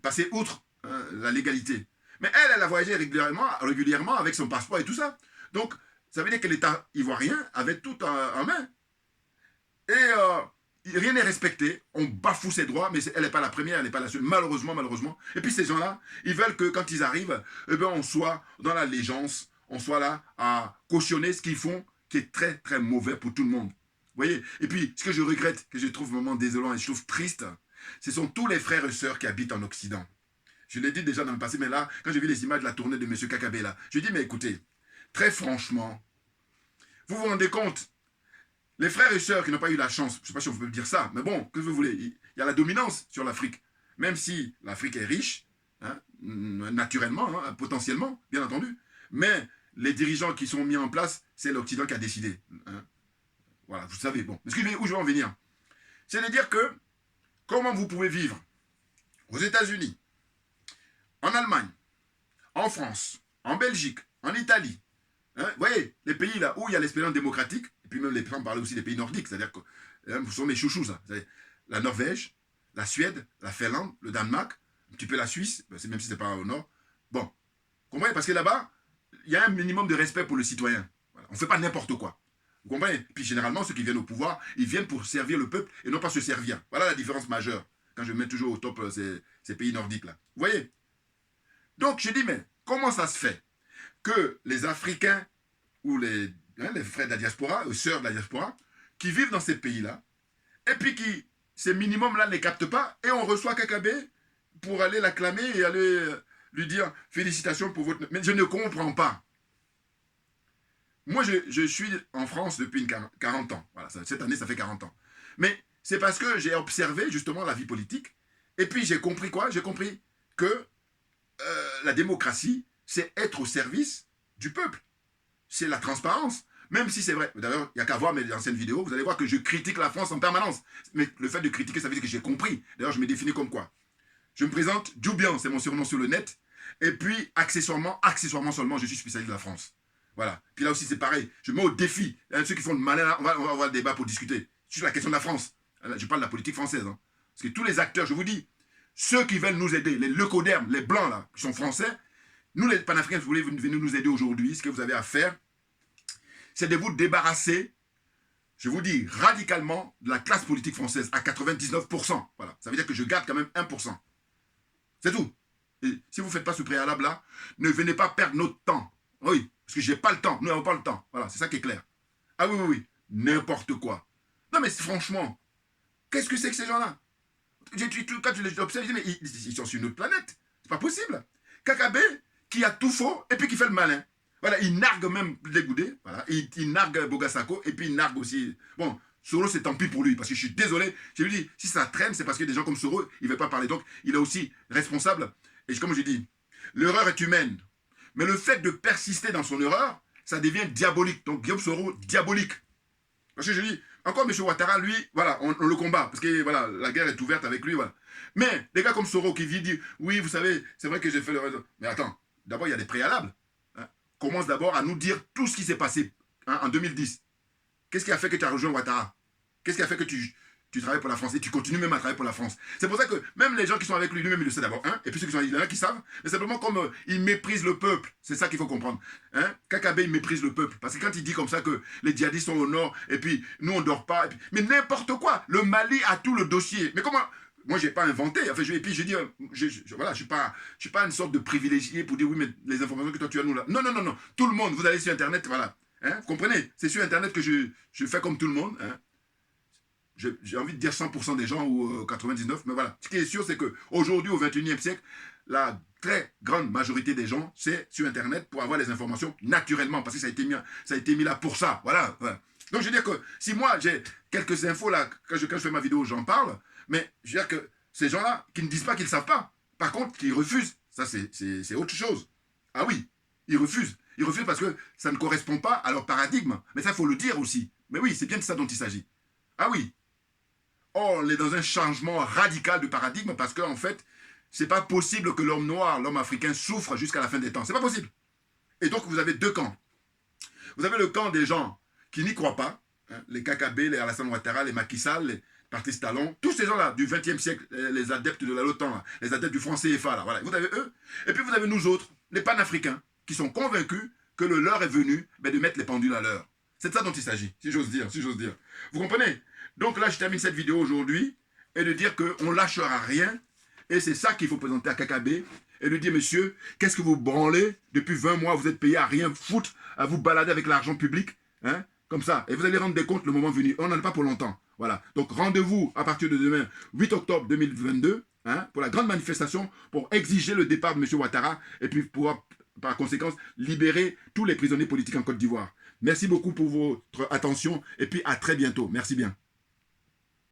passer outre la légalité. Mais elle a voyagé régulièrement avec son passeport et tout ça. Donc, ça veut dire que l'État ivoirien avait tout en main. Et rien n'est respecté. On bafoue ses droits, mais elle n'est pas la première, elle n'est pas la seule. Malheureusement. Et puis ces gens-là, ils veulent que quand ils arrivent, eh bien, on soit dans l'allégeance, on soit là à cautionner ce qu'ils font, qui est très très mauvais pour tout le monde. Vous voyez? Et puis, ce que je regrette, que je trouve vraiment désolant et je trouve triste, ce sont tous les frères et sœurs qui habitent en Occident. Je l'ai dit déjà dans le passé, mais là, quand j'ai vu les images de la tournée de M. Kakabe là, je dis, mais écoutez, très franchement, vous vous rendez compte, les frères et sœurs qui n'ont pas eu la chance, je ne sais pas si on peut dire ça, mais bon, que vous voulez, il y a la dominance sur l'Afrique. Même si l'Afrique est riche, hein, naturellement, hein, potentiellement, bien entendu, mais les dirigeants qui sont mis en place, c'est l'Occident qui a décidé. Hein. Voilà, vous savez, bon. Excusez, où je vais en venir? C'est de dire que, comment vous pouvez vivre aux États-Unis, en Allemagne, en France, en Belgique, en Italie, hein, vous voyez, les pays là où il y a l'expérience démocratique, et puis même les gens parlent aussi des pays nordiques, c'est-à-dire que ce sont mes chouchous, ça. La Norvège, la Suède, la Finlande, le Danemark, un petit peu la Suisse, même si ce n'est pas au nord. Bon, comprenez, parce que là-bas, il y a un minimum de respect pour le citoyen. Voilà. On ne fait pas n'importe quoi. Vous comprenez? Puis généralement, ceux qui viennent au pouvoir, ils viennent pour servir le peuple et non pas se servir. Voilà la différence majeure. Quand je mets toujours au top ces pays nordiques-là. Vous voyez? Donc, je dis, mais comment ça se fait que les Africains ou les frères de la diaspora, les sœurs de la diaspora, qui vivent dans ces pays-là, et puis qui, ces minimums-là, ne les captent pas, et on reçoit Kakabe pour aller l'acclamer et aller lui dire félicitations pour votre... Mais je ne comprends pas. Moi, je suis en France depuis 40 ans. Voilà, cette année, ça fait 40 ans. Mais c'est parce que j'ai observé justement la vie politique. Et puis j'ai compris quoi? J'ai compris que la démocratie, c'est être au service du peuple. C'est la transparence. Même si c'est vrai. D'ailleurs, il n'y a qu'à voir mes anciennes vidéos. Vous allez voir que je critique la France en permanence. Mais le fait de critiquer, ça veut dire que j'ai compris. D'ailleurs, je me définis comme quoi? Je me présente Djoubian, c'est mon surnom sur le net. Et puis, accessoirement seulement, je suis spécialiste de la France. Voilà. Puis là aussi, c'est pareil. Je mets au défi. Ceux qui font le malin, là, on va avoir le débat pour discuter. Sur la question de la France. Je parle de la politique française. Hein. Parce que tous les acteurs, je vous dis, ceux qui veulent nous aider, les leucodermes, les blancs, là, qui sont français, nous, les panafricains, vous voulez venir nous aider aujourd'hui, ce que vous avez à faire, c'est de vous débarrasser, je vous dis, radicalement, de la classe politique française à 99%. Voilà. Ça veut dire que je garde quand même 1%. C'est tout. Et si vous ne faites pas ce préalable-là, ne venez pas perdre notre temps. Oui, parce que je n'ai pas le temps. Nous n'avons pas le temps. Voilà, c'est ça qui est clair. Ah oui, oui, oui. N'importe quoi. Non, mais franchement, qu'est-ce que c'est que ces gens-là? Quand tu les observes, mais ils sont sur une autre planète. C'est pas possible. Kakabe, qui a tout faux, et puis qui fait le malin. Voilà, il nargue même les Goudé. Voilà, il nargue Bogasako, et puis il nargue aussi... Bon, Soro, c'est tant pis pour lui, parce que je suis désolé. Je lui dis, si ça traîne, c'est parce que des gens comme Soro, il ne veut pas parler. Donc, il est aussi responsable. Et comme je dis, l'erreur est humaine. Mais le fait de persister dans son erreur, ça devient diabolique. Donc, Guillaume Soro, diabolique. Parce que je dis, encore M. Ouattara, lui, voilà, on le combat. Parce que, voilà, la guerre est ouverte avec lui, voilà. Mais, des gars comme Soro qui vit dire, oui, vous savez, c'est vrai que j'ai fait le... Mais attends, d'abord, il y a des préalables. Hein. Commence d'abord à nous dire tout ce qui s'est passé en 2010. Qu'est-ce qui a fait que tu as rejoint Ouattara? Qu'est-ce qui a fait que tu travailles pour la France et tu continues même à travailler pour la France? C'est pour ça que même les gens qui sont avec lui, lui-même, il le sait d'abord. Hein, et puis ceux qui sont là, il y en a qui savent. Mais simplement comme il méprise le peuple. C'est ça qu'il faut comprendre. Hein, Kakabe, il méprise le peuple. Parce que quand il dit comme ça que les djihadistes sont au nord et puis nous, on ne dort pas. Mais n'importe quoi. Le Mali a tout le dossier. Mais comment... Moi, je n'ai pas inventé. Enfin, et puis, je dis, voilà, je ne suis pas une sorte de privilégié pour dire, oui, mais les informations que toi, tu as, nous, là. Non, non, non, non. Tout le monde, vous allez sur Internet, voilà. Hein, vous comprenez? C'est sur Internet que je fais comme tout le monde. Hein. J'ai envie de dire 100% des gens ou 99%, mais voilà. Ce qui est sûr, c'est qu'aujourd'hui, au 21e siècle, la très grande majorité des gens, c'est sur Internet pour avoir les informations naturellement, parce que ça a été mis là pour ça. Voilà. Voilà. Donc, je veux dire que si moi, j'ai quelques infos là, quand je fais ma vidéo, j'en parle, mais je veux dire que ces gens-là, qui ne disent pas qu'ils ne savent pas, par contre, qui refusent, ça, c'est autre chose. Ah oui, ils refusent. Ils refusent parce que ça ne correspond pas à leur paradigme. Mais ça, il faut le dire aussi. Mais oui, c'est bien de ça dont il s'agit. Ah oui. Or, on est dans un changement radical de paradigme parce qu'en fait, c'est pas possible que l'homme noir, l'homme africain souffre jusqu'à la fin des temps. C'est pas possible. Et donc, vous avez deux camps. Vous avez le camp des gens qui n'y croient pas, hein, les Kakabe, les Alassane Ouattara, les Macky Sall, les Patrice Talon, tous ces gens-là du XXe siècle, les adeptes de l'OTAN, les adeptes du franc CFA, là, voilà. Vous avez eux. Et puis vous avez nous autres, les panafricains, qui sont convaincus que le leur est venu de mettre les pendules à l'heure. C'est de ça dont il s'agit, si j'ose dire, si j'ose dire. Vous comprenez? Donc là, je termine cette vidéo aujourd'hui et de dire qu'on ne lâchera rien. Et c'est ça qu'il faut présenter à Kakabe et de dire, monsieur, qu'est-ce que vous branlez? Depuis 20 mois, vous êtes payé à rien foutre, à vous balader avec l'argent public, hein, comme ça. Et vous allez rendre des comptes le moment venu. On n'en est pas pour longtemps. Voilà. Donc rendez-vous à partir de demain, 8 octobre 2022, hein, pour la grande manifestation, pour exiger le départ de M. Ouattara et puis pouvoir, par conséquence, libérer tous les prisonniers politiques en Côte d'Ivoire. Merci beaucoup pour votre attention et puis à très bientôt. Merci bien.